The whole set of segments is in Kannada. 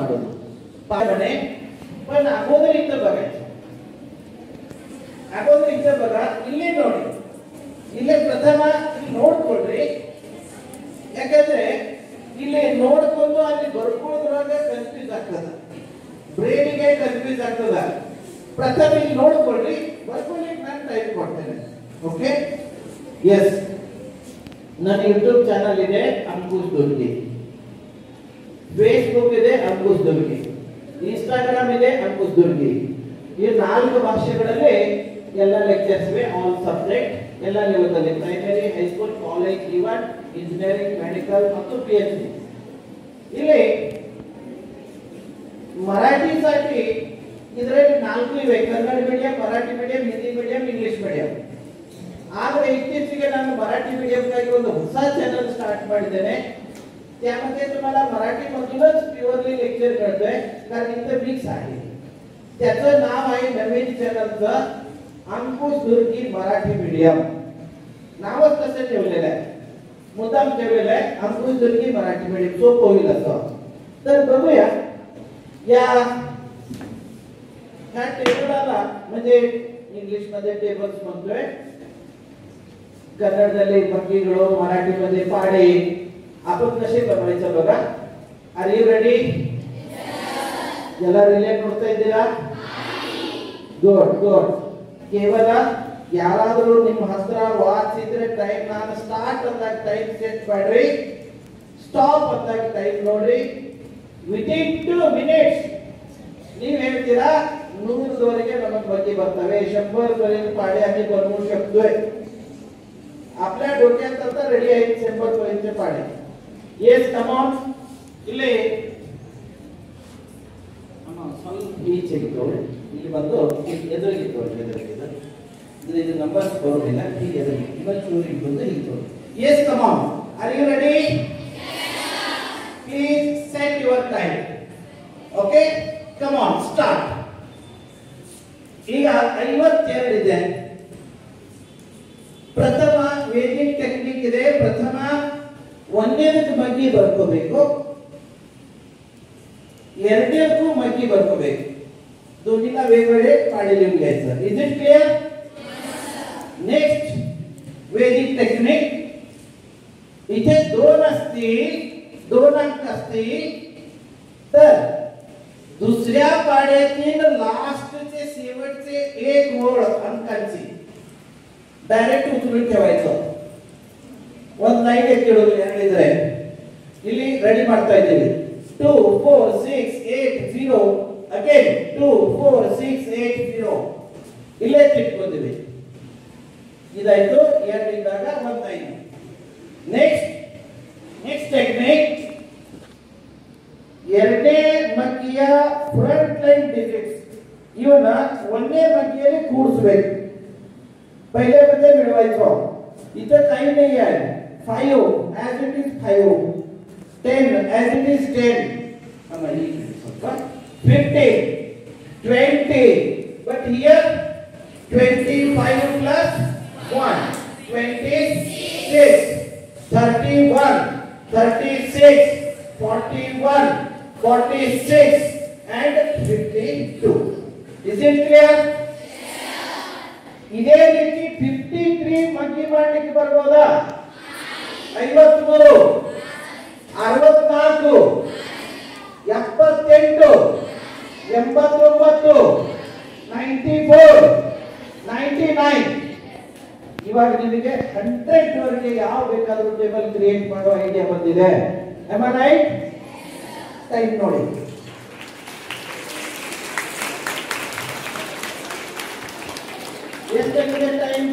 ಮಾಡೋದು. पाहणे पण अगोदर इथं बघायचं. अगोदर इथं बघा, ಇಲ್ಲಿ ನೋಡಿ, ಇಲ್ಲಿ ಪ್ರಥಮ ನೋಡ್ಕೊಳ್ರಿ. ಯಾಕಂದ್ರೆ ಇಲ್ಲಿ ನೋಡ್ಕೊಂಡು ಅಲ್ಲಿ ಬರ್ಕೊಳ್ಳೋದ್ರಾಗ ಕನ್ಫ್ಯೂಸ್ ಆಗ್ತದ, ಬ್ರೈನಿಗೆ ಕನ್ಫ್ಯೂಸ್ ಆಗ್ತದ. ಪ್ರಥಮ ಇಲ್ಲಿ ನೋಡ್ಕೊಳ್ರಿ, ಬರ್ಕೊಳ್ಳಿಕ್ಕೆ ನಾನು ಟೈಪ್ ಕೊಡ್ತೇನೆ. Okay, yes. ನನ್ನ ಯೂಟ್ಯೂಬ್ ಚಾನಲ್ ಇದೆ ಅಂಕುಶ್ ದುರ್ಗಿ, ಫೇಸ್ಬುಕ್ ಇದೆ ಅಂಕುಶ್ ದುರ್ಗಿ, ಇನ್ಸ್ಟಾಗ್ರಾಮ್ ಇದೆ ಅಂಕುಶ್ ದುರ್ಗಿ. ಈ 4 ಭಾಷೆಗಳಲ್ಲಿ ಎಲ್ಲ ಲೆಕ್ಚರ್ಸ್ ಇವೆ, ಆಲ್ ಸಬ್ಜೆಕ್ಟ್ ಎಲ್ಲ level, primary, high school, college, even engineering, medical ಮತ್ತು PhD. ಇಲ್ಲಿ ಮರಾಠಿसाठी ಇದರಲ್ಲಿ 4 ಇವೆ, Kannada medium, Marathi medium, Hindi medium, English medium. ಆದರೆ ಇತ್ತೀಚೆಗೆ ನಾನು ಮರಾಠಿ ಮೀಡಿಯಂಗಾಗಿ ಒಂದು ಹೊಸ ಚಾನೆಲ್ ಸ್ಟಾर्ट ಮಾಡಿದ್ದೇನೆ. त्यामध्ये तुम्हाला मराठीमधूनच प्युअरली लेक्चर कळतंय, कारण इथे मिक्स आहे. त्याचं नाव आहे नवीन चॅनलचं अंकुश दुर्गी मराठी मीडियम. नावच तसं ठेवलेलं आहे, मुद्दाम ठेवलेलं आहे अंकुश दुर्गी मराठी मीडियम, सोपं होईल असं. तर बघूया या ह्या टेबलला, म्हणजे इंग्लिश मध्ये टेबल्स म्हणतोय, कन्नडದಲ್ಲಿ ಪಂಕ್ತಿಗಳು, ಮರಾಠಿमध्ये ಪಾಡೆ. आपण कसे बनवायचं बघा. Are you ready? ಎಲ್ಲ ರಿಲೇಟ್ ನೋಡ್ತಾ ಇದ್ದೀರಾ? Good good. ಕೇವಲ ಯಾರಾದರೂ ನಿಮ್ಮ ಹತ್ರ ವಾಚ್ ಇದ್ರೆ ಟೈಮ್ ನಾನು ಸ್ಟಾರ್ಟ್ ಅಂದಾಗ ಟೈಮ್ ಸೆಟ್ ಮಾಡ್ರಿ, ಸ್ಟಾಪ್ ಅಂದಾಗ ಟೈಮ್ ನೋಡ್ರಿ. ವಿದಿನ್ 2 ಮಿನಿಟ್ಸ್ ನೀವು ಹೇಳ್ತೀರಾ 100 वरेಗೆ नमक बाकी बರ್ತವೆ, 100 पर्यंत पाडे आम्ही बनवू शकतोय. आपल्या डोक्यात आता रेडी आहे 100 पर्यंतचे पाडे. Yes, come on. ಇಲ್ಲಿ ಸ್ವಲ್ಪ ಈಚೆ ಇಟ್ಕೊಳ್ಳಿ, ಇಲ್ಲಿ ಬಂದು ಎದುರಿಗೆ ಇಟ್ಕೊಳ್ಳಿ, ಇದು ನಂಬರ್ ಬರೋದಿಲ್ಲ, ಹೀಗೆ ಎದುರಿಗೆ ಇನ್ನೊಂದು ಚೂರು ಇಟ್ಕೊಂಡು ಇಟ್ಕೊಳ್ಳಿ. Yes, come on. Are you ready? Please set your time. Okay, come on, start. ಈಗ 52 ಇದೆ. ಪ್ರಥಮ ವೇದಿಕ್ ಟೆಕ್ನಿಕ್ ಇದೆ. ಪ್ರಥಮ ಒಂದನೇದಕ್ಕೆ ಮಗ್ಗಿ ಬರ್ಕೋಬೇಕು, ಎರಡನೇದಕ್ಕೂ मग्गी ಬರ್ಕೋಬೇಕು. दोन्हीला वेगवेगळे पाडे लिहून घ्यायचं. Is it clear? नेक्स्ट वैदिक टेक्निक. इथे 2 असतील, 2 अंक असतील, तर दुसऱ्या पाड्यातील लास्टचे शेवटचे एक ओळ अंकांची डायरेक्ट उचलून ठेवायचं. ಒಂದು ಲೈನ್ ಎತ್ತಿಡೋದು ಹೇಳಿದ್ರೆ ಇಲ್ಲಿ ರೆಡಿ ಮಾಡ್ತಾ ಇದ್ದೀವಿ. 2 4 6 8 0 ಅಗೇನ್ 2 4 6 8 0 ಇಲ್ಲೇ ಇಟ್ಕೊಂಡಿದ್ದೀವಿ. ಇದಾಯ್ತು, ಎರಡಿಂದಾಗ ಒಂದು ಲೈನ್. ನೆಕ್ಸ್ಟ್ ಟೆಕ್ನಿಕ್, ಎರಡನೇ ಮಗ್ಗಿಯ ಫ್ರಂಟ್ ಲೈನ್ ಡಿಜಿಟ್ಸ್ ಇವನ್ನ ಒಂದೇ ಮಗ್ಗಿಯಲ್ಲಿ ಕೂಡಿಸಬೇಕು. पहिले मध्ये मिळवायचं. इथं काही नाही आहे. 5 as it is 5, 10 as it is 10, 50 20, but here 25 plus 1 26, 31 36 41 46 and 52. Is it clear? ಇದೇ ರೀತಿ 53 ಮಗ್ಗಿ ಮಾಡಲಿಕ್ಕೆ ಬರ್ಬೋದಾ? 53 64 78 89 94 99. ಇವಾಗ ನಿಮಗೆ 100 ವರೆಗೆ ಯಾವ ಬೇಕಾದರೂ ಟೇಬಲ್ ಕ್ರಿಯೇಟ್ ಮಾಡೋ ಐಡಿಯಾ ಬಂದಿದೆ. am I right? ಟೈಮ್ ನೋಡಿ. ಎಷ್ಟಾಗಿದೆ ಟೈಮ್?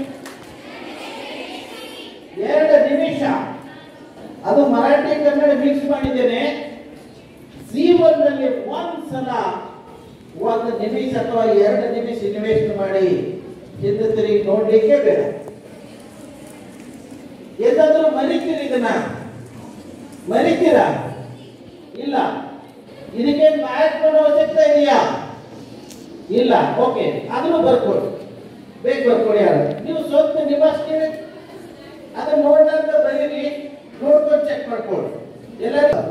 2 ನಿಮಿಷ. ಅದು ಮರಾಠಿ ಕನ್ನಡ ಮಿಕ್ಸ್ ಮಾಡಿದ್ದೇನೆ. C1 ನಲ್ಲಿ ಒಂದ್ಸಲ 1 ನಿಮಿಷ ಅಥವಾ 2 ನಿಮಿಷ ಇನ್ವೆಸ್ಟ್ ಮಾಡಿ ಹಿಂದೆ ತಿರುಗಿ ನೋಡ್ಲಿಕ್ಕೆ ಬೇಡ. ಏನಾದ್ರೂ ಮರಿತೀರಿ? ಇದನ್ನ ಮರಿತೀರಾ? ಇಲ್ಲ. ಇದಕ್ಕೆ ಮ್ಯಾಚ್ ಮಾಡೋ ಅವಶ್ಯಕತೆ ಇದೆಯಾ? ಇಲ್ಲ. ಓಕೆ, ಅದನ್ನು ಬರ್ಕೊಳ್ಳಿ, ಬೇಗ ಬರ್ಕೊಳ್ಳಿ. ಯಾರು ನೀವು ಸ್ವಂತ ನಿಮ್ಮಷ್ಟೇ ಅದನ್ನ ನೋಡಿದಾಗ ಬರೀರಿ, ನೋಡ್ಕೊಂಡು ಚೆಕ್ ಮಾಡ್ಕೊಳ್ಳಿ ಎಲ್ಲರೂ.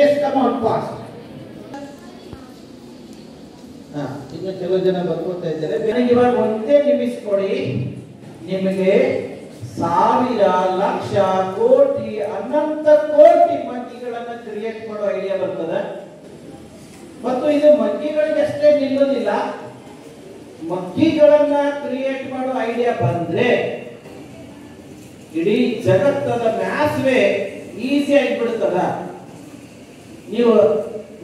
Yes, come on fast. ಈಗ ಕೆಲವು ಜನ ಬರ್ಕೋತಾ ಇದ್ದಾರೆ. ನನಗೆ ಇವಾಗ ಒಂದೇ ನಿಮಿಷ ಕೊಡಿ, ನಿಮಗೆ 1000 ಲಕ್ಷ ಕೋಟಿ ಅನಂತ ಕೋಟಿ ಮಗ್ಗಿಗಳನ್ನ ಕ್ರಿಯೇಟ್ ಮಾಡೋ ಐಡಿಯಾ ಬರ್ತದೆ. ಮತ್ತು ಇದು ಮಗ್ಗಿಗಳಿಗೆ ಅಷ್ಟೇ ನಿಲ್ಲೋದಿಲ್ಲ, ಮಗ್ಗಿಗಳನ್ನ ಕ್ರಿಯೇಟ್ ಮಾಡೋ ಐಡಿಯಾ ಬಂದ್ರೆ ಇಡೀ ಜಗತ್ತದ ಮ್ಯಾಸ್ವೇ ಈಸಿ ಆಗಿಬಿಡ್ತದ. ನೀವು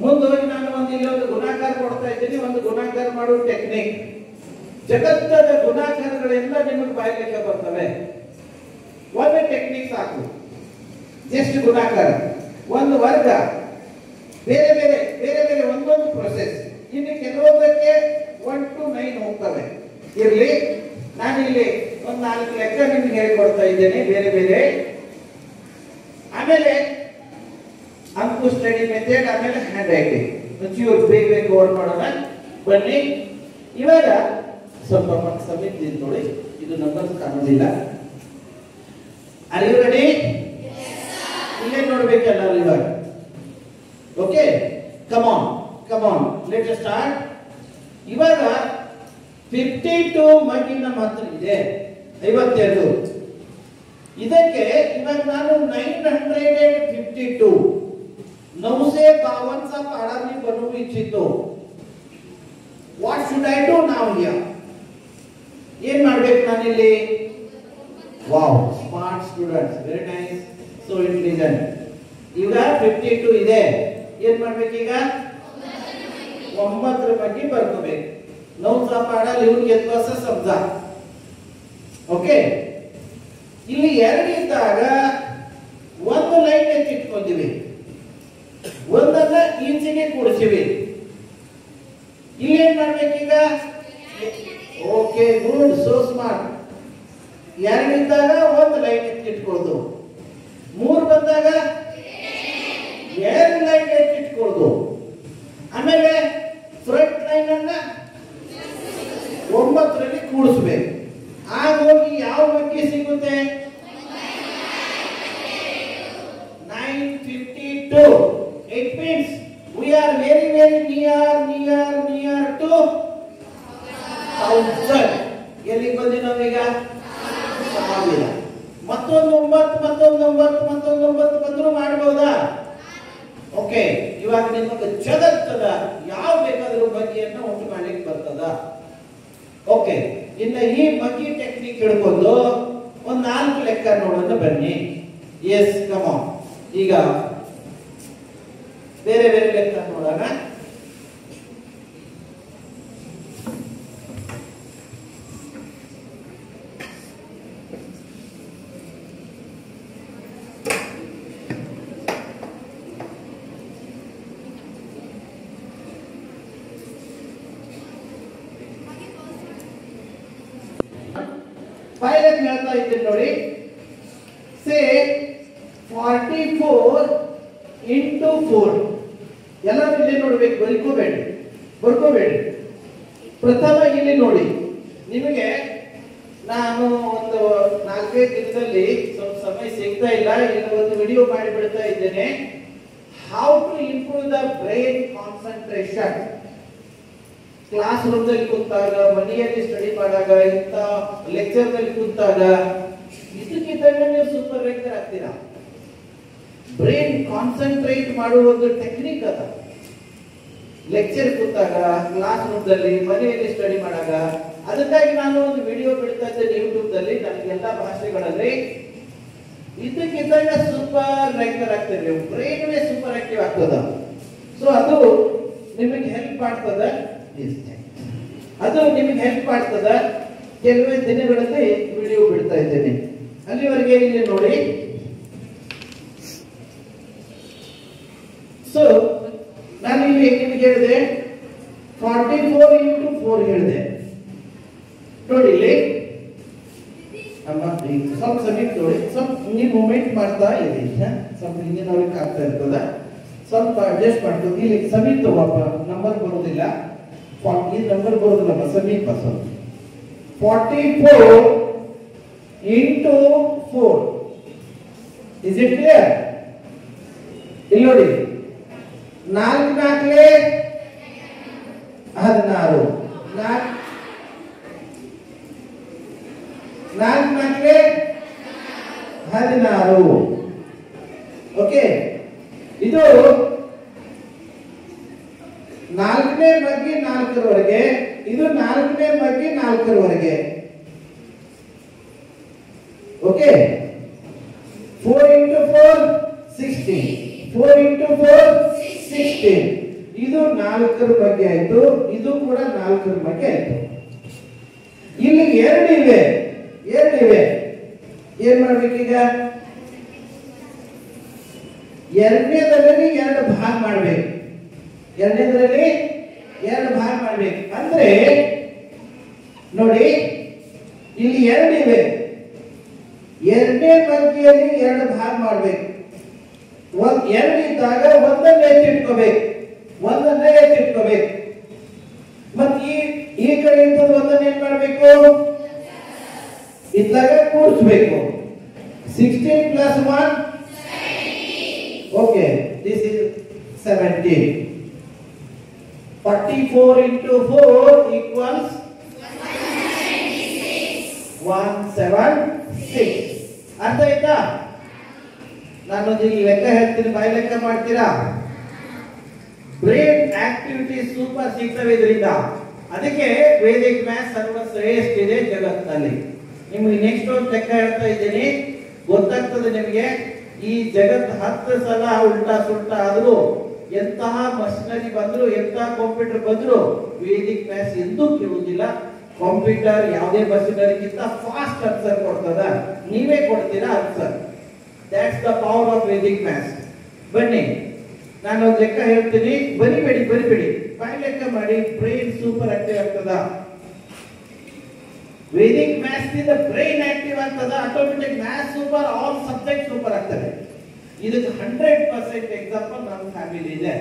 ಮುಂದೋಗಿ ನಾನು ಇಲ್ಲೊಂದು ಗುಣಾಕಾರ ಕೊಡ್ತಾ ಇದ್ದೀನಿ, ಒಂದು ಗುಣಾಕಾರ ಮಾಡೋ ಟೆಕ್ನಿಕ್. ಜಗತ್ತದ ಗುಣಾಕಾರಗಳೆಲ್ಲ ನಿಮಗೆ ಬಾಯ್ಲಿಕ್ಕೆ ಬರ್ತವೆ. ಒಂದು ಟೆಕ್ನಿಕ್ ಸಾಕು, ಜಸ್ಟ್ ಗುಣಾಕಾರ. ಒಂದು ವರ್ಗ ಬೇರೆ ಬೇರೆ ಬೇರೆ ಬೇರೆ ಒಂದೊಂದು ಪ್ರೊಸೆಸ್. ಇನ್ನು ಕೆಲವೊಂದಕ್ಕೆ 1 to 9 ಹೋಗ್ತವೆ. ಇರ್ಲಿ, ನಾನು ಇಲ್ಲಿ ಒಂದು 4 ಲೆಕ್ಕ ನಿಮ್ಗೆ ಹೇಳ್ಕೊಡ್ತಾ ಇದ್ದೇನೆ ಬೇರೆ ಬೇರೆ. ಆಮೇಲೆ ಅಂಕು ಸ್ಟಡಿ ಮೆಥಡ್, ಆಮೇಲೆ ಹ್ಯಾಂಡ್ ರೈಟಿಂಗ್ ಒಂಚೂರು ಬೇಗ ಬೇಗ ಓಡ್ ಮಾಡೋಣ ಬನ್ನಿ. ಇವಾಗ ಸ್ವಲ್ಪ ಸಮಯ ನೋಡಿ, ಇದು ನಂಬರ್ ಕಾಣೋದಿಲ್ಲ. Are you ready? ಇಲ್ಲೇ ನೋಡ್ಬೇಕಲ್ಲ ಇವಾಗ. Okay, come on let us start. ಇವಾಗ 52 ಮಗ್ಗಿನ ಮಾತ್ರ ಇದೆ, 52. ಇದಕ್ಕೆ ಇವಾಗ ನಾನು 952 952 चा पाडा मी बनवू इच्छितो. What should I do now here? ಏನ್ ಮಾಡ್ಬೇಕು ನಾನಿಲ್ಲಿ? Wow, smart students, very nice, so intelligent. ಈಗ 52 ಇದೆ, ಏನ್ ಮಾಡ್ಬೇಕು ಈಗ? 9 ಬಗ್ಗೆ ಬರ್ಕೋಬೇಕು. 9चा पाडा लिहून घेतला असं समजा. ಓಕೆ, ಇಲ್ಲಿ 2 ಇದ್ದಾಗ ಒಂದು ಲೈನ್ ಎತ್ತಿಟ್ಕೊಂಡಿವಿ, ಒಂದನ್ನ ಈಚೆಗೆ ಕೂಡಿಸಿವಿ. ಇಲ್ಲಿ ಏನ್ ಮಾಡ್ಬೇಕೀಗ? Okay, good, so smart. 2 ಇದ್ದಾಗ ಒಂದು ಲೈನ್ ಎತ್ತಿಟ್ಕೊಳ್ಳೋದು, 3 ಬಂದಾಗ 2 ಲೈನ್ ಎತ್ತಿಟ್ಕೊಳ್ಳೋದು. ಆಮೇಲೆ ಫ್ರಂಟ್ ಲೈನ್ ಅನ್ನ 9ರಲ್ಲಿ ಕೂಡಿಸ್ಬೇಕು. ಆಗ ಹೋಗಿ ಯಾವ ಬಗ್ಗೆ ಸಿಗುತ್ತೆ? 952. It means we are very very near to 1000. ಎಲ್ಲಿಗೆ ಬಂದಿ ನಾವೀಗ? 1000. ಮತ್ತೊಂದು 9 ಬಂದ್ರು ಮಾಡಬಹುದಾ? ಓಕೆ, ಇವಾಗ ನಿಮಗೆ ಜಗತ್ತದ ಯಾವ ಬೇಕಾದರೂ ಬಗ್ಗೆಯನ್ನು ಉಂಟು ಮಾಡ್ಲಿಕ್ಕೆ ಬರ್ತದ. ಓಕೆ, ಇನ್ನು ಈ ಬಗ್ಗೆ ಟೆಕ್ನಿಕ್ ಹಿಡ್ಕೊಂಡು ಒಂದು 4 ಲೆಕ್ಕ ನೋಡೋಣ ಬನ್ನಿ. Yes, come on. ಈಗ ಬೇರೆ ಬೇರೆ ಲೆಕ್ಕ ನೋಡೋಣ. ಪೈಲಟ್ ಹೇಳ್ತಾ ಇದ್ದೀನಿ ನೋಡಿ. ಸೇ 44 into 4. ಎಲ್ಲರೂ ಇಲ್ಲಿ ನೋಡ್ಬೇಕು, ಬರ್ಕೋಬೇಡಿ. ಪ್ರಥಮ ಇಲ್ಲಿ ನೋಡಿ, ನಿಮಗೆ ನಾನು ಒಂದು 4-5 ದಿನದಲ್ಲಿ ಸ್ವಲ್ಪ ಸಮಯ ಸಿಗ್ತಾ ಇಲ್ಲ, ಇಲ್ಲಿ ಒಂದು ವಿಡಿಯೋ ಮಾಡಿ ಬಿಡ್ತಾ ಇದ್ದೇನೆ. How to improve the brain concentration. Classroom ದಲ್ಲಿ ಕೂತಾಗ, ಮನೆಯಲ್ಲಿ ಸ್ಟಡಿ ಮಾಡಾಗ, ಇಂತ ಲೆಕ್ಚರ್ ನಲ್ಲಿ ಕೂತಾಗ ಇದಕ್ಕಿದ್ದಂಗೆ ನೀವು ಸೂಪರ್ ರೈಟರ್ ಆಗ್ತೀರಾ. ಬ್ರೈನ್ ಕಾನ್ಸಂಟ್ರೇಟ್ ಮಾಡುವ ಒಂದು ಟೆಕ್ನಿಕ್ ಅದ. ಲೆಕ್ಚರ್ ಕೂತಾಗ, ಕ್ಲಾಸ್ ರೂಮ್ ದಲ್ಲಿ, ಮನೆಯಲ್ಲಿ ಸ್ಟಡಿ ಮಾಡಾಗ. ಅದಕ್ಕಾಗಿ ನಾನು ಒಂದು ವಿಡಿಯೋ ಬಿಡ್ತಾ ಇದ್ದೇನೆ ಯೂಟ್ಯೂಬ್ ದಲ್ಲಿ, ನನಗೆ ಎಲ್ಲಾ ಭಾಷೆಗಳಲ್ಲಿ. ಇದಕ್ಕಿದ್ದಂಗೆ ಸೂಪರ್ ರೈಟರ್ ಆಗ್ತೀರಿ, ಬ್ರೈನ್ ಸೂಪರ್ ಆಕ್ಟಿವ್ ಆಗ್ತದ. ಸೊ ಅದು ನಿಮಗೆ ಹೆಲ್ಪ್ ಮಾಡ್ತದ. ಕೆಲವೇ ದಿನಗಳಲ್ಲಿ ವಿಡಿಯೋ ಬಿಡ್ತಾ ಇದ್ದೇನೆ. ಅಲ್ಲಿವರೆಗೆ ಇಲ್ಲಿ ನೋಡಿ. ಸೊ ನಾನು ಇಲ್ಲಿ ನಿಮಗೆ ಹೇಳಿದೆ 44 into 4 ಹೇಳಿದೆ ನೋಡಿ. ಇಲ್ಲಿ ಸ್ವಲ್ಪ ಸಮಯ ನೋಡಿ, ಸ್ವಲ್ಪ ನೀವು ಮೂವ್ಮೆಂಟ್ ಮಾಡ್ತಾ ಇರಿ. ಸ್ವಲ್ಪ ಹಿಂದಿನವ್ರಿಗೆ ಆಗ್ತಾ ಇರ್ತದ, ಸ್ವಲ್ಪ ಅಡ್ಜಸ್ಟ್ ಮಾಡ್ಕೊಂಡು. ಇಲ್ಲಿ ಸಮೀಪ ತಗೋಪ್ಪ, ನಂಬರ್ ಬರೋದಿಲ್ಲ, ಈ ನಂಬರ್ ಬರೋದಿಲ್ಲ, ಸಮೀಪ ಸ್ವಲ್ಪ. 44 into 4. Is it clear? ಇಲ್ಲಿ ನೋಡಿ, 4 4 16 4 16 ಓಕೆ ಇದು 4ನೇ ಬಗ್ಗೆ 4ರವರೆಗೆ ಇದು 4ನೇ ಬಗ್ಗೆ 4ರವರೆಗೆ ಓಕೆ 4 into 4 16 4 into 4 16 ಇದು 4ರ ಬಗ್ಗೆ ಆಯ್ತು ಇದು ಕೂಡ 4ರ ಬಗ್ಗೆ ಆಯ್ತು ಇಲ್ಲಿ ಎರಡು ಇವೆ ಏನ್ ಮಾಡ್ಬೇಕೀಗ ಎರಡನೇದರಲ್ಲಿ ಎರಡು ಭಾಗ ಮಾಡ್ಬೇಕು ಅಂದ್ರೆ ನೋಡಿ ಇಲ್ಲಿ ಎರಡು ಇವೆ ಎರಡನೇ ಬಗ್ಗೆಯಲ್ಲಿ ಎರಡು ಭಾಗ ಮಾಡ್ಬೇಕು ಎರಡು ಇದ್ದಾಗ ಒಂದನ್ನೇ ಎತ್ತಿಟ್ಕೋಬೇಕು ಮತ್ತೆ ಈ ಕಡೆ ಇದ್ದದ್ದು ಒಂದನ್ನ ಏನ್ ಮಾಡ್ಬೇಕು ಇದ್ದಾಗ ಕೂಡಿಸ್ಬೇಕು 16 plus 1 okay this is 17 44 into 4 equals 176 ಅರ್ಥ ಆಯ್ತಾ ನಾನು ಈ ಲೆಕ್ಕ ಹೇಳ್ತೀನಿ ಬಾಯಿ ಲೆಕ್ಕ ಮಾಡ್ತೀರಾ ಬ್ರೈನ್ ಆಕ್ಟಿವಿಟಿ ಸೂಪರ್ ಸಿಗ್ತವೆ ಇದರಿಂದ ಅದಕ್ಕೆ ವೇದಿಕ್ ಮ್ಯಾಥ್ಸ್ ಸರ್ವಶ್ರೇಷ್ಠ ಇದೆ ಜಗತ್ತಿನಲ್ಲಿ ನಿಮಗೆ ನೆಕ್ಸ್ಟ್ ಒಂದು ಲೆಕ್ಕ ಹೇಳ್ತಾ ಇದ್ದೀನಿ ಗೊತ್ತಾಗ್ತದೆ ನಿಮಗೆ ಈ ಜಗತ್ 10 ಸಲ ಉಲ್ಟಾ ಸುಲ್ಟಾ ಆದ್ರೂ ಎಂತಹ ಮಷಿನರಿ ಬಂದ್ರು ಎಂತಹ ಕಂಪ್ಯೂಟರ್ ಬಂದ್ರು ವೇದಿಕ್ ಮ್ಯಾಥ್ಸ್ ಎಂದೂ ಕೇಳುವುದಿಲ್ಲ ಕಂಪ್ಯೂಟರ್ ಯಾವುದೇ ಮಷಿನರಿಗಿಂತ ಫಾಸ್ಟ್ ಆನ್ಸರ್ ಕೊಡ್ತದ ನೀವೇ ಕೊಡ್ತೀರಾ answer that's the power of Vedic maths ಬನ್ನಿ ನಾನು ಒಂದು ಲೆಕ್ಕ ಹೇಳ್ತೀನಿ ಬರಿಬೇಡಿ ಬಾಯಿ ಲೆಕ್ಕ ಮಾಡಿ ಬ್ರೈನ್ ಸೂಪರ್ ಆಕ್ಟಿವ್ ಆಗ್ತದ ವೇದಿಕ್ ಮ್ಯಾಥ್ಸ್ ಇಂದ ಬ್ರೈನ್ ಆಕ್ಟಿವ್ ಆಗ್ತದ automatic maths super all subject super ಆಗ್ತದೆ ಇದಕ್ಕೆ 100% ಎಕ್ಸಾಂಪಲ್ ನನ್ನ ಫ್ಯಾಮಿಲಿ ಇದೆ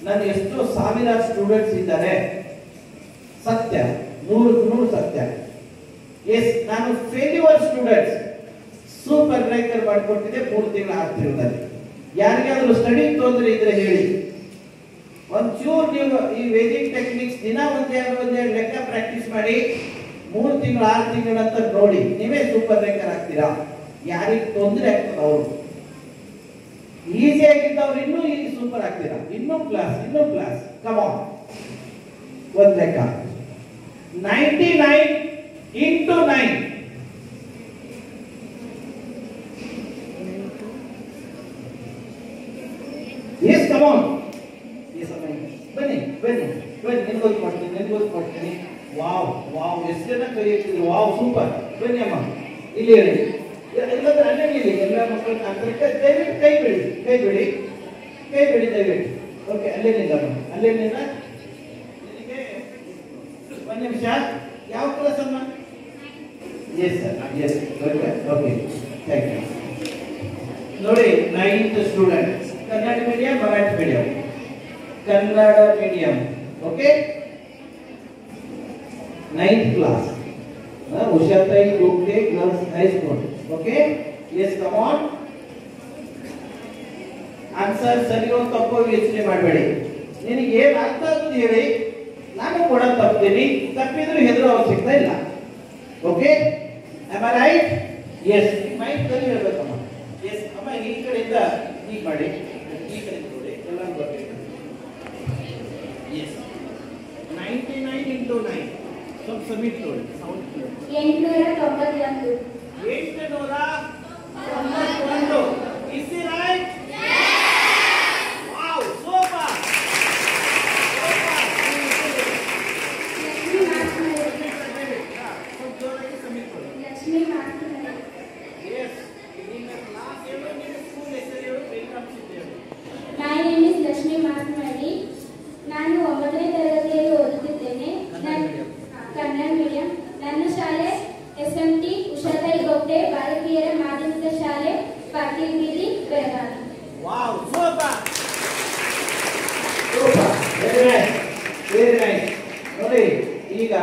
ನನ್ನ ಎಷ್ಟೋ ಸಾವಿರಾರು ಸ್ಟೂಡೆಂಟ್ಸ್ ಇದ್ದಾರೆ ಸತ್ಯ 100 ಸತ್ಯ ಎಸ್ ನಾನು ಫೇಲ್ಯೂರ್ ಸ್ಟೂಡೆಂಟ್ಸ್ ಸೂಪರ್ ಬ್ರೇಕರ್ ಮಾಡ್ಕೊಟ್ಟಿದ್ದೆ 3 ತಿಂಗಳ 6 ತಿಂಗಳಲ್ಲಿ ಯಾರಿಗಾದ್ರೂ ಸ್ಟಡಿ ತೊಂದರೆ ಇದ್ರೆ ಹೇಳಿ ಒಂಚೂರು ನೀವು ಈ ವೇದಿಕ್ ಟೆಕ್ನಿಕ್ಸ್ ದಿನ ಒಂದೆರಡು ಲೆಕ್ಕ ಪ್ರಾಕ್ಟೀಸ್ ಮಾಡಿ 3 ತಿಂಗಳು 6 ತಿಂಗಳ ನಂತರ ನೋಡಿ ನೀವೇ ಸೂಪರ್ ಬ್ರೇಕರ್ ಆಗ್ತೀರಾ ಯಾರಿಗೆ ತೊಂದರೆ ಆಗ್ತದೆ ಅವರು ಈಸಿ ಆಗಿದ್ದವ್ರು ಇನ್ನೂ ಈಗ ಸೂಪರ್ ಆಗ್ತೀರಾ ಇನ್ನೂ ಕ್ಲಾಸ್ ಕಮ್ ಆನ್ ಒಂದು ಲೆಕ್ಕ 99 into 9 yes come on yes ಬನ್ನಿ ನಿನ್ಗೋದು ಮಾಡ್ತೀನಿ ವಾವ್ ಎಷ್ಟು ಜನ ಕೈ ಎತ್ತಿದ್ರು ವಾವ್ ಸೂಪರ್ ಬನ್ನಿ ಅಮ್ಮ ಇಲ್ಲಿ ಹೇಳಿ ಎಲ್ಲಾದ್ರೂ ಅಲ್ಲೇ ಇಲ್ಲಿ ಎಲ್ಲ ಮಕ್ಕಳು ಕಾಣ್ತಾರೆ ದಯವಿಟ್ಟು ಕೈ ಬಿಡಿ ದಯವಿಟ್ಟು ಓಕೆ ಅಲ್ಲೇ ನಿಲ್ಲ ನಿನಗೆ ಒಂದು ನಿಮಿಷ ಯಾವ ಕ್ಲಾಸ್ ಅಮ್ಮ yes sir yes okay thank you ನೋಡಿ 9th student Kannada medium Marathi medium Kannada medium okay 9th class Ushatai Gupte girls high school okay yes come on answer ಸರಿಯೋ ತಪ್ಪೋ ಯೋಚನೆ ಮಾಡಬೇಡಿ ನಿನಗೆ ಏನು ಅರ್ಥ ಆಗುತ್ತೆ ಹೇಳಿ ನಾನು ಕೂಡ ತಪ್ಪಿದ್ದೀನಿ ತಪ್ಪಿದ್ರು ಹೆದರೋ ಅವಶ್ಯಕತೆ ಇಲ್ಲ okay am I right yes mic ಕಲಿ ಹೇಳ್ಬೇಕಮ್ಮ ಎಸ್ ಅಮ್ಮ ಈ ಕಡೆಯಿಂದ ಹೀಗೆ ಮಾಡಿ ಈ ಕಡೆ ನೋಡಿ ಎಲ್ಲರೂ ಬರಬೇಕು ಎಸ್ 99 into 9 ಸ್ವಲ್ಪ ಸಬ್ಮಿಟ್ ನೋಡಿ sound 891 is it right yes wow super Lakshmi Mathur yes in the class ever in the school lecture welcome to you My name is Lakshmi Mathur ನಾನು 9ನೇ ತರಗತಿಯಲ್ಲಿ ಓದುತ್ತಿದ್ದೇನೆ ಕನ್ನಡ ಮೀಡಿಯಂ ನನ್ನ ಶಾಲೆ SMT ಉಷಾತಾಯಿ ಗೋಪ್ತೆ ಬಾಲಕಿಯರ ಮಾಧ್ಯಮಿಕ ಶಾಲೆ ಪಾಟೀಲ್ ಬೀದಿ Belagavi wow super very nice ನೋಡಿ ಈಗ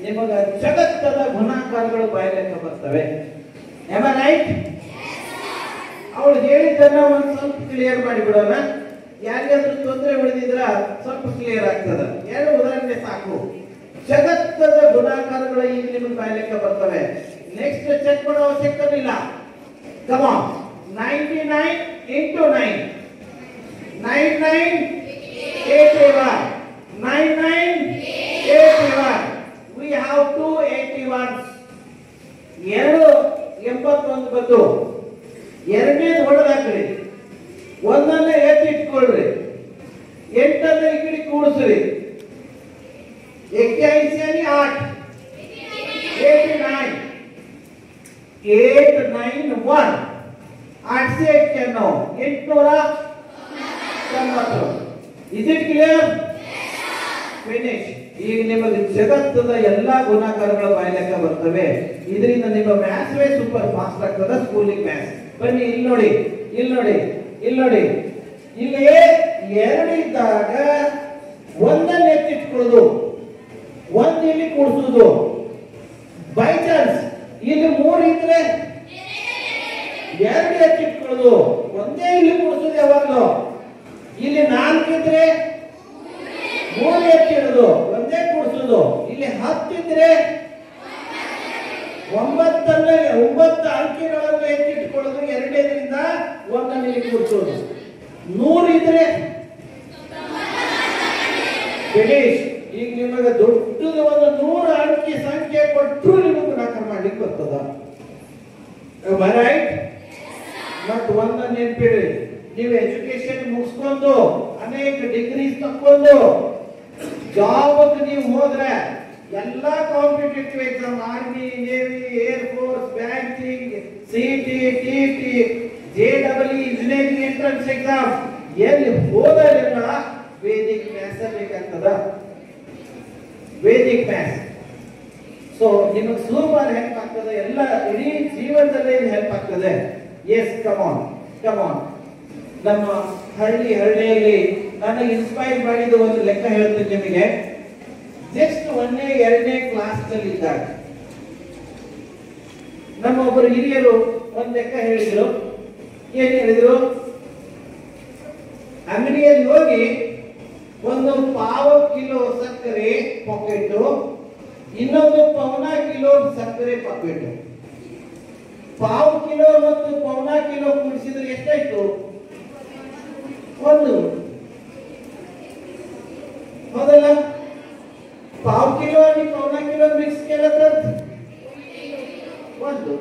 ನಿಮಗೆ ಜಗತ್ತದ ಗುಣಾಕಾರಗಳು ಬಾಯಿಲೆಕ್ಕ ಬರ್ತವೆ ಆಮ್ ಐ ರೈಟ್ ಅವಳು ಹೇಳಿದ್ದನ್ನ ಒಂದು ಸ್ವಲ್ಪ ಕ್ಲಿಯರ್ ಮಾಡಿ ಬಿಡೋಣ ಯಾರಿಗಾದ್ರೂ ತೊಂದರೆ ಉಳಿದಿದ್ರ ಸ್ವಲ್ಪ ಕ್ಲಿಯರ್ ಆಗ್ತದೆ. 2 ಉದಾಹರಣೆ ಸಾಕು. ಜಗತ್ತದ ಗುಣಾಕಾರಗಳು ಈಗ ನಿಮಗೆ ಬಾಯ್ಲೆಕ್ಕ ಬರ್ತವೆ. ನೆಕ್ಸ್ಟ್ ಚೆಕ್ ಮಾಡೋ ಅವಶ್ಯಕತೆ ಇಲ್ಲ. Come on, 99 into 9 99 81 99 81. We have 2 81s. 81 ಬಂತು. ಎರಡನೇದು ಹೊಡೆದಾಕ್ರಿ, ಒಂದನ್ನೇ ಎತ್ತಿಟ್ಕೊಳ್ರಿ, 8 ಈ ಕಡೆ ಕೂಡಿಸ್ರಿ. 81 8 89 891 8 से 8 क्या 9 890. Is it clear? Finish. ಈಗ ನಿಮಗೆ ಜಗತ್ತದ ಎಲ್ಲಾ ಗುಣಾಕಾರಗಳ ಬಾಯ್ಲೆಕ್ಕ ಬರ್ತವೆ. ಇದರಿಂದ ನಿಮ್ಮ ಮ್ಯಾಥ್ಸ್ ವೇ ಸೂಪರ್ ಫಾಸ್ಟ್ ಆಗ್ತದೆ. ಸ್ಕೂಲಿಂಗ್ ಮ್ಯಾಥ್ಸ್ ಬನ್ನಿ, ಇಲ್ಲಿ ನೋಡಿ, ಇಲ್ಲಿ ನೋಡಿ, ಇಲ್ಲಿ ನೋಡಿ. ಇಲ್ಲಿ 2 ಇದ್ದಾಗ ಒಂದನ್ನು ಎತ್ತಿಟ್ಕೊಳ್ಳೋದು, ಒಂದು ಇಲ್ಲಿ ಕೂಡಿಸೋದು. ಬೈ ಚಾನ್ಸ್ ಇಲ್ಲಿ 3 ಇದ್ರೆ 2 ಎತ್ತಿಟ್ಕೊಳ್ಳೋದು, ಒಂದೇ ಇಲ್ಲಿ ಕೂಡಿಸೋದು. ಯಾವಾಗಲೂ ಇಲ್ಲಿ 4 ಇದ್ರೆ 3 ಎತ್ತಿಡೋದು, ಒಂದೇ ಕೂಡಿಸೋದು. ಇಲ್ಲಿ 10 ಇದ್ರೆ 9 ಅಂಕೆಗಳನ್ನು ಎತ್ತಿಟ್ಕೊಳ್ಳೋದು, 2ರಿಂದ 1 ಇಲ್ಲಿ ಕೂಡಿಸೋದು. 100 ಇದ್ರೆ ಫಿನಿಶ್. ಈಗ ನಿಮಗೆ ದೊಡ್ಡದು ಒಂದು 100 ಅಂಕೆ ಸಂಖ್ಯೆ ಕೊಟ್ಟರು ನಿಮಗೆ ಗುಣಾಕಾರ ಮಾಡ್ಲಿಕ್ಕೆ ಬರ್ತದ. ರೈಟ್? ಮತ್ ಒಂದ ನೆನ್ಪಿಡ್ರಿ, ನೀವು ಎಜುಕೇಶನ್ ಮುಗಿಸ್ಕೊಂಡು ಅನೇಕ ಡಿಗ್ರೀಸ್ ತಕ್ಕೊಂಡು ಜಾಬ್ ನೀವು ಹೋದ್ರೆ ಎಲ್ಲಾ competitive exam, army, navy, air force, banking, CET, TET, JEE, engineering entrance exam ಎಲ್ಲಿ ಹೋದರೆಲ್ಲ ವೇದಿಕ್ ಮ್ಯಾಥ್ಸ್ ಬೇಕಾಗ್ತದ. Vedic maths. ಸೊ ನಿಮಗೆ ಸೂಪರ್ ಹೆಲ್ಪ್ ಆಗ್ತದೆ. ಎಲ್ಲ ಇಡೀ ಜೀವನದಲ್ಲಿ ಹೆಲ್ಪ್ ಆಗ್ತದೆ. Yes, come on, come on. ನಮ್ಮ ಹಳ್ಳಿಯಲ್ಲಿ ನನಗೆ ಇನ್ಸ್ಪೈರ್ ಮಾಡಿದ ಒಂದು ಲೆಕ್ಕ ಹೇಳ್ತೀನಿ ನಿಮಗೆ. ಜಸ್ಟ್ 1ನೇ 2ನೇ ಕ್ಲಾಸ್ ನಲ್ಲಿ ಇದ್ದಾಗ ನಮ್ಮ ಒಬ್ಬರು ಹಿರಿಯರು ಒಂದು ಲೆಕ್ಕ ಹೇಳಿದ್ರು. ಏನ್ ಹೇಳಿದ್ರು? ಅಂಗಡಿಯಲ್ಲಿ ಹೋಗಿ ಒಂದು ಪಾವು ಕಿಲೋ ಸಕ್ಕರೆ ಪಾಕೆಟ್, ಇನ್ನೊಂದು ಪೌನಾ ಕಿಲೋ ಸಕ್ಕರೆ ಪಾಕೆಟ್. ಪಾವು ಕಿಲೋ ಮತ್ತು ಪೌನಾ ಕಿಲೋ ಕೂಡಿಸಿದ್ರೆ ಎಷ್ಟಾಯ್ತು? 1. ಹೌದಲ್ಲ? ಪಾವು ಕಿಲೋ आणि पौना किलो ಮಿಕ್ಸ್ केलं तर 1.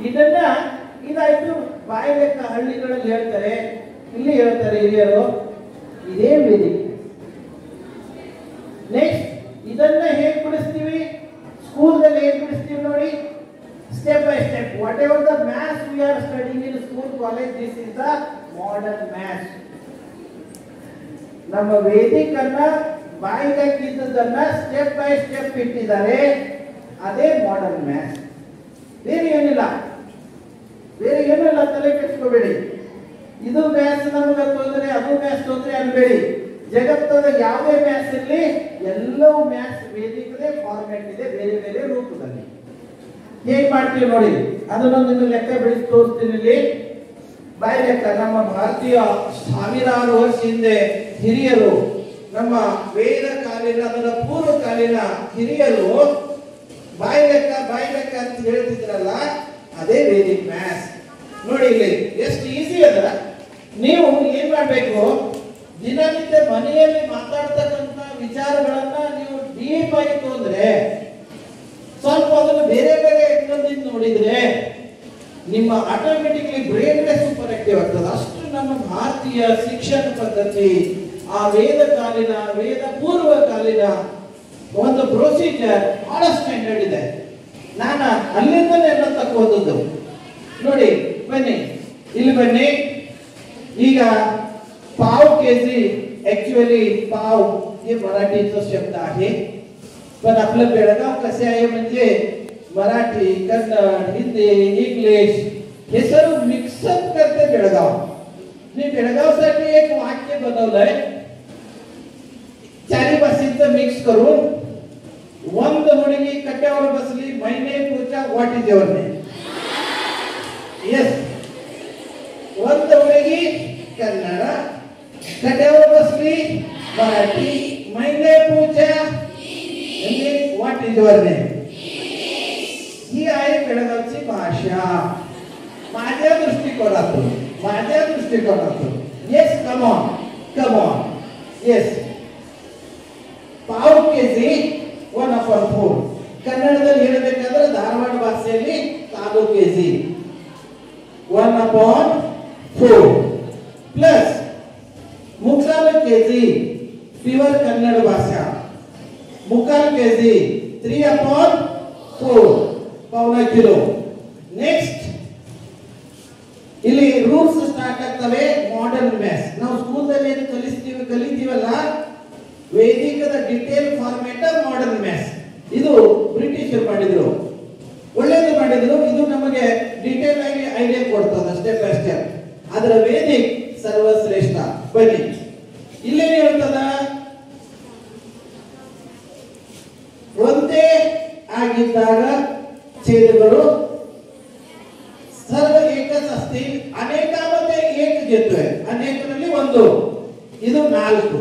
ಇದನ್ನ ಇದಾಯ್ತು. ಬಾಯಿ ಲೆಕ್ಕ ಹಳ್ಳಿಗಳಲ್ಲಿ ಹೇಳ್ತಾರೆ, ಇಲ್ಲಿ ಹೇಳ್ತಾರೆ ಹಿರಿಯರು. ಇದೇ ವೇದಿಕೆ. ನೆಕ್ಸ್ಟ್ ಇದನ್ನ ಹೇಗೆ ಬಿಡಿಸ್ತೀವಿ? ಸ್ಕೂಲ್ದಲ್ಲಿ ಹೇಗೆ ಬಿಡಿಸ್ತೀವಿ ನೋಡಿ. Step by step. What ever the maths we are studying in school, college, this is the modern maths. ನಮ್ಮ ವೇದಿಕ್ ಅನ್ನ ಬಾಯಿಗಿದ್ದದನ್ನ ಸ್ಟೆಪ್ ಬೈ ಸ್ಟೆಪ್ ಇಟ್ಟಿದ್ದಾರೆ. ಅದೇ ಮಾಡರ್ನ್ ಮ್ಯಾಥ್ಸ್. ಬೇರೆ ಏನಿಲ್ಲ, ಬೇರೆ ಏನಿಲ್ಲ. ತಲೆ ಕೆಡಿಸ್ಕೋಬೇಡಿ. ಇದು ಮ್ಯಾಥ್ಸ್ ನಮಗೆ ತೊಂದರೆ, ಅದು ಮ್ಯಾಥ್ಸ್ ತೊಂದರೆ ಅನ್ಬೇಡಿ. ಜಗತ್ತದ ಯಾವುದೇ ಮ್ಯಾಥ್ಸ್ ಇರಲಿ, ಎಲ್ಲವೂ ಮ್ಯಾಥ್ಸ್ ವೇದಿಕದೇ ಫಾರ್ಮ್ಯಾಟ್ ಇದೆ, ಬೇರೆ ಬೇರೆ ರೂಪದಲ್ಲಿ. ಹೇಗೆ ಮಾಡ್ತೀವಿ ನೋಡಿ, ಅದನ್ನೊಂದು ನಿಮಗೆ ಲೆಕ್ಕ ಬಿಡಿಸಿ ತೋರಿಸ್ತೀನಿ. ಇಲ್ಲಿ ಬಾಯಿ ಲೆಕ್ಕ. ನಮ್ಮ ಭಾರತೀಯ 1000 ವರ್ಷ ಹಿಂದೆ ಹಿರಿಯರು, ನಮ್ಮ ವೇದ ಕಾಲಿನ, ಅದರ ಪೂರ್ವಕಾಲೀನ ಹಿರಿಯರು ಬಾಯಿ ಲೆಕ್ಕ ಅಂತ ಹೇಳ್ತಿದ್ರಲ್ಲ, ಅದೇ ವೇದಿಕ್ ಮ್ಯಾಥ್ಸ್. ನೋಡಿ ಇಲ್ಲಿ ಎಷ್ಟು ಈಸಿ ಅದ. ನೀವು ಏನ್ ಮಾಡ್ಬೇಕು? ದಿನನಿತ್ಯ ಮನೆಯಲ್ಲಿ ಮಾತಾಡ್ತಕ್ಕಂಥ ವಿಚಾರಗಳನ್ನ ನೀವು ಡೀಪ್ ಆಗಿ ತಗೊಂಡ್ರೆ, ಸ್ವಲ್ಪ ಅದನ್ನು ಬೇರೆ ಬೇರೆ ಎಕ್ಸ್ಪ್ಲೇನ್ ನೋಡಿದ್ರೆ ನಿಮ್ಮ ಆಟೋಮೆಟಿಕ್ಲಿ ಬ್ರೈನ್ ಸೂಪರ್ ಆಕ್ಟಿವ್ ಆಗ್ತದೆ. ಅಷ್ಟು ನಮ್ಮ ಭಾರತೀಯ ಶಿಕ್ಷಣ ಪದ್ಧತಿ, ಆ ವೇದ ಕಾಲಿನ, ವೇದ ಪೂರ್ವ ಕಾಲಿನ ಒಂದು ಪ್ರೊಸೀಜರ್ ಬಹಳ ಸ್ಟ್ಯಾಂಡರ್ಡ್ ಇದೆ. ನಾನು ಅಲ್ಲಿಂದಲೇ ಎಲ್ಲ ತಕ್ಕೋದದ್ದು. ನೋಡಿ ಬನ್ನಿ, ಇಲ್ಲಿ ಬನ್ನಿ. ಈಗ पाव केजी, ऍक्च्युअली पाव हे मराठीचा शब्द आहे, पण आपलं बेळगाव कसे आहे म्हणजे मराठी, कन्नड, हिंदी, इंग्लिश हे सर्व मिक्सअप करते बेळगाव. मी बेळगावसाठी एक वाक्य बनवलंय, चारी भाषेचं मिक्स करून. ಒಂದು ಹುಡುಗಿ ಕಟ್ಟೆಯವರು ಬಸಲಿ, ಮೈನೆ Pooja, what is your name? Yes. ಒಂದು ಹುಡುಗಿ Kannada, Continuously Marathi. My name Pooja. What is your name? ही आहे बेळगावची भाषा. माझ्या दृष्टिकोनातून yes come on yes pav KG 1/4 ಕನ್ನಡದಲ್ಲಿ ಹೇಳಬೇಕಾದ್ರೆ ಧಾರವಾಡ ಭಾಷೆಯಲ್ಲಿ ಕಾಲು ಕೆಜಿ 1/4 ಪ್ಲಸ್ ಮುಕ್ಕಾಲು ಕೆಜಿ ಪ್ಯೂರ್ ಕನ್ನಡ ಭಾಷಾ ಮುಕ್ಕಾಲು ಕೆಜಿ 3/4 ಪೌನ ಕಿಲೋ. ನೆಕ್ಸ್ಟ್ ಇಲ್ಲಿ ರೂಲ್ಸ್ ಸ್ಟಾರ್ಟ್ ಆಗ್ತವೆ. ಮಾಡರ್ನ್ ಮ್ಯಾಥ್ಸ್ ನಾವು ಸ್ಕೂಲ್ದಲ್ಲಿ ಏನು ಕಲಿತೀವಲ್ಲ ವೇದಿಕದ ಡಿಟೇಲ್ ಫಾರ್ಮ್ಯಾಟ್ ಮಾಡರ್ನ್ ಮ್ಯಾಥ್ಸ್. ಇದು ಬ್ರಿಟಿಷರು ಮಾಡಿದ್ರು, ಒಳ್ಳೇದು ಮಾಡಿದ್ರು. ಇದು ನಮಗೆ ಡಿಟೇಲ್ ಆಗಿ ಐಡಿಯಾ ಕೊಡ್ತದೆ ಸ್ಟೆಪ್ ಬೈ ಸ್ಟೆಪ್. ಅದರ ವೇದಿಕ್ ಸರ್ವಶ್ರೇಷ್ಠ. ಬನ್ನಿ ಇಲ್ಲೇನು ಹೇಳ್ತದ, ಒಂದೇ ಆಗಿದ್ದಾಗ ಛೇದಗಳು ಸರ್ವ ಏಕಸ್ ಅಸ್ತಿ ಅನೇಕ ಮತ್ತೆ ಏಕ ಗೆದ್ವೆ. ಅನೇಕರಲ್ಲಿ ಒಂದು, ಇದು 4.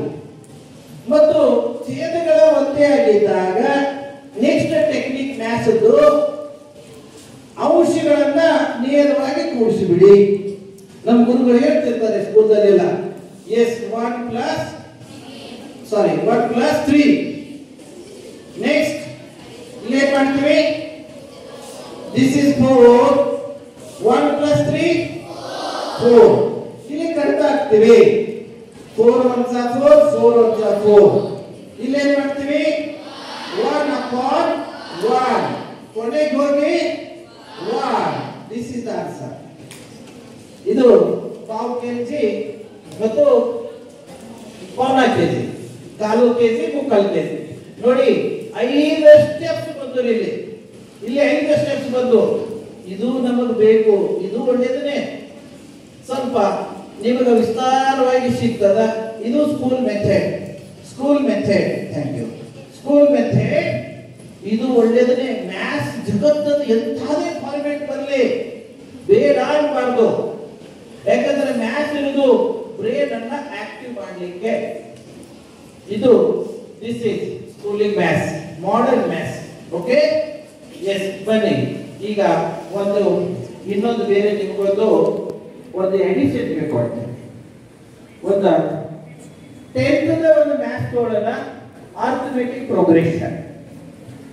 ಮತ್ತು ಛೇದಗಳ ಒಂದೇ ಆಗಿದ್ದಾಗ ನೆಕ್ಸ್ಟ್ ಟೆಕ್ನಿಕ್ ಮ್ಯಾಥ್ಸ್ದು ಅಂಶಗಳನ್ನ ನೇರವಾಗಿ ಕೂಡಿಸಿಬಿಡಿ. ನಮ್ಮ ಗುರುಗಳು ಹೇಳ್ತಿರ್ತಾರೆ ಸ್ಕೂಲ್ದಲ್ಲೆಲ್ಲ. ಎಸ್ 1+3. ನೆಕ್ಸ್ಟ್ ಇಲ್ಲಿ ಏನ್ ಮಾಡ್ತೀವಿ, ದಿಸ್ ಇಸ್ 4 1+3 4. ಇಲ್ಲಿ ಕಡಿತ ಹಾಕ್ತೀವಿ 4 1s are 4 4 1s are 4. ಇಲ್ಲಿ ಏನು ಮಾಡ್ತೀವಿ 1/1 ಕೊನೆಗೆ ಹೋಗಿ 1. This is the answer. ಇದು ಪಾವ್ ಕೆಜಿ ಮತ್ತು ಪೌನ ಕೆಜಿ, ಕಾಲು ಕೆಜಿ, ಮುಕ್ಕಾಲು ಕೆಜಿ. ನೋಡಿ 5 ಸ್ಟೆಪ್ಸ್ ಬಂದು ಇಲ್ಲಿ 5 ಸ್ಟೆಪ್ಸ್ ಬಂದು. ಇದು ನಮಗೆ ಬೇಕು, ಇದು ಒಳ್ಳೆಯದನ್ನೇ. ಸ್ವಲ್ಪ ನಿಮಗೆ ವಿಸ್ತಾರವಾಗಿ ಸಿಗ್ತದ. ಇದು school method. Thank you. School method ಇದು ಒಳ್ಳೆಯದನ್ನೇ. ಮ್ಯಾಥ್ಸ್ ಜಗತ್ತದ ಎಂಥದೇ ಫಾರ್ಮ್ಯಾಟ್ ಬರಲಿ ಬೇಡ ಅನ್ಬಾರ್ದು. ಯಾಕಂದ್ರೆ ಮ್ಯಾಥ್ಸ್ ಇರುವುದು ಬ್ರೇನ್ ಅನ್ನ ಆಕ್ಟಿವ್ ಮಾಡಲಿಕ್ಕೆ. ಇದು this is schooling maths, modern maths. Okay yes. ಬನ್ನಿ ಈಗ ಇನ್ನೊಂದು ಬೇರೆ ನಿಮಗೊಂದು ಎಡಿಷನ್ ಕೊಡ್ತೇನೆ. ಒಂದು 10th ಒಂದು ಮ್ಯಾಥ್ಸ್ ತಗೊಳ್ಳೋಣ. Arithmetic progression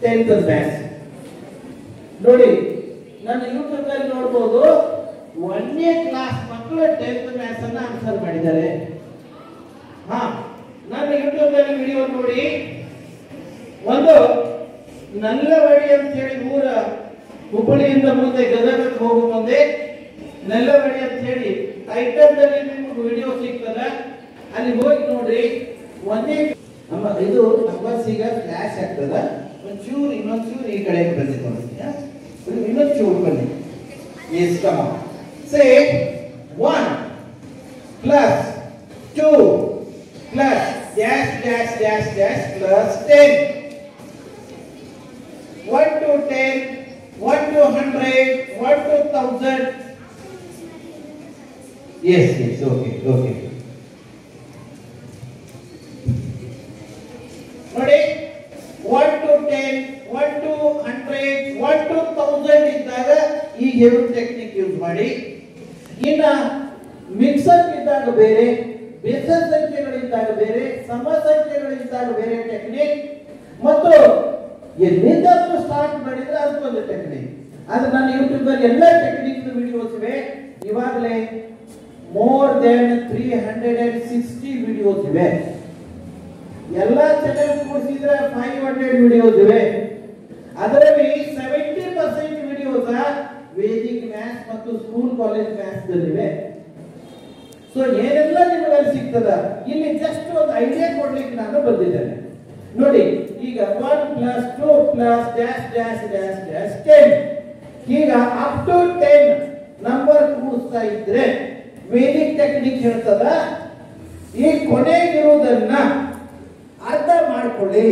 10th maths. ನೋಡಿ ನಾನು ಯೂಟ್ಯೂಬ್ ನಲ್ಲಿ ನೋಡಬಹುದು 1ನೇ ಕ್ಲಾಸ್ ಮಕ್ಕಳು 10th ಮ್ಯಾಥ್ಸ್ ಅನ್ನ ಆನ್ಸರ್ ಮಾಡಿದ್ದಾರೆ. ನಾನು ಯೂಟ್ಯೂಬ್ ನಲ್ಲಿ ವಿಡಿಯೋ ನೋಡಿ ಒಂದು ನಲ್ಲವಡಿ ಅಂತ ಹೇಳಿ ಊರ ಹುಬ್ಬಳ್ಳಿಯಿಂದ ಮುಂದೆ ಗದಗಕ್ಕೆ ಹೋಗೋ ಮುಂದೆ ನಲ್ಲವಡಿ ಅಂತ ಹೇಳಿ ಟೈಟಲ್ದಲ್ಲಿ ನಿಮಗೆ ವಿಡಿಯೋ ಸಿಗ್ತದ. ಅಲ್ಲಿ ಹೋಗಿ ನೋಡ್ರಿ. ಒಂದೇ ಇದು ನಂಬರ್ಸ್ ಈಗ ಫ್ಲಾಶ್ ಆಗ್ತದ. ಇನ್ನೊಂಚೂರು ಈ ಕಡೆ ಬಂದಿದೆ. ಇನ್ನೊಂಚೂರು ಬನ್ನಿ. Yes come on. Say 1 + 2 + ++ 10. 1 to 10, 1 to 100, 1 to 1000. Yes, okay. ನೋಡಿ 1 to 10, 1 to 100, 1 to 1000 ಇದ್ದಾಗ ಈ ಎರಡು ಟೆಕ್ನಿಕ್ ಯೂಸ್ ಮಾಡಿ. ಇನ್ನ ಮಿಕ್ಸರ್ ಇದ್ದಾಗ ಬೇರೆ, ಬೇಸರ್ ಸಂಖ್ಯೆಗಳಿದ್ದಾಗ ಬೇರೆ, ಸಮ ಸಂಖ್ಯೆಗಳಿದ್ದಾಗ ಬೇರೆ ಟೆಕ್ನಿಕ್, ಮತ್ತು ಎಲ್ಲಿಂದಾದ್ರೂ ಸ್ಟಾರ್ಟ್ ಮಾಡಿದ್ರೆ ಅದಕ್ಕೊಂದು ಟೆಕ್ನಿಕ್. ಅದು ನನ್ನ ಯೂಟ್ಯೂಬ್ ಅಲ್ಲಿ ಎಲ್ಲ ಟೆಕ್ನಿಕ್ ವಿಡಿಯೋಸ್ ಇವೆ. ಇವಾಗಲೇ more than 360 ವಿಡಿಯೋಸ್ ಇವೆ. ಎಲ್ಲ ಚಾನೆಲ್ ಕೂಡಿಸಿದ್ರೆ 500 ವಿಡಿಯೋಸ್ ಇವೆ. ಅದರಲ್ಲಿ 70% ವಿಡಿಯೋಸ್ ವೇದಿಕ್ ಮ್ಯಾಥ್ಸ್ ಮತ್ತು ಸ್ಕೂಲ್ ಕಾಲೇಜ್ ಮ್ಯಾಥ್ಸ್ ದಲ್ಲಿವೆ. ಸೊ ಏನೆಲ್ಲ ನಿಮಗೆ ಸಿಗ್ತದ ಇಲ್ಲಿ ಜಸ್ಟ್ ಒಂದು ಐಡಿಯಾ ಕೊಡ್ಲಿಕ್ಕೆ ನಾನು ಬಂದಿದ್ದೇನೆ. ನೋಡಿ ಈಗ 1 + 2 + --- 10. ಈಗ ಅಪ್ ಟು 10 ನಂಬರ್ ಕೂಡಿಸ್ತಾ ಇದ್ರೆ ವೇದಿಕ್ ಟೆಕ್ನಿಕ್ ಹೇಳ್ತದ ಈ ಕೊನೆಗಿರುವುದನ್ನ ಅರ್ಧ ಮಾಡ್ಕೊಳ್ಳಿ.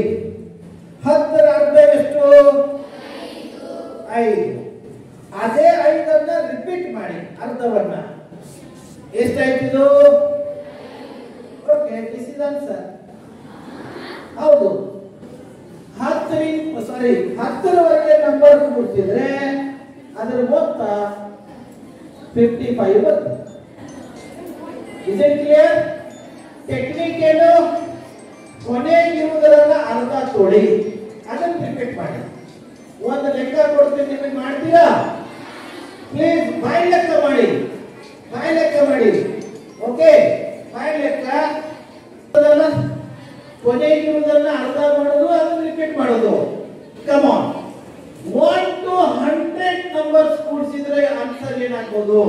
10ರ ಅರ್ಧ ಎಷ್ಟು? 5. ಅದೇ 5ಅನ್ನ ರಿಪೀಟ್ ಮಾಡಿ ಅರ್ಧವನ್ನ. ಎಷ್ಟಾಯ್ತು? This is answer. ಹೌದು, 10ರವರೆಗೆ ನಂಬರ್ ಕೂಡಿಸಿದ್ರೆ ಅದರ ಮೊತ್ತ 55 ಬರುತ್ತೆ. Is it clear? ಟೆಕ್ನಿಕ್ ಏನು? ಕೊನೆಗಿರುವುದರನ್ನ ಅರ್ಧ ತೊಳಿ, ಅದನ್ನು ರಿಪೀಟ್ ಮಾಡಿ. ಒಂದು ಲೆಕ್ಕ ಕೊಡ್ತೀನಿ, ನಿಮಗೆ ಮಾಡ್ತೀರಾ? ಪ್ಲೀಸ್ ಬಾಯಿ ಲೆಕ್ಕ ಮಾಡಿ, ಬಾಯಿ ಲೆಕ್ಕ ಮಾಡಿ. ಓಕೆ, ಬಾಯಿ ಲೆಕ್ಕ. ಕೊನೆಗಿರುವುದನ್ನ ಅರ್ಧ ಮಾಡೋದು, ಅದನ್ನು ರಿಪೀಟ್ ಮಾಡೋದು. Come on. 1 to 100 ನಂಬರ್ಸ್ ಕೂಡಿಸಿದ್ರೆ ಆನ್ಸರ್ ಏನಾಗ್ಬೋದು?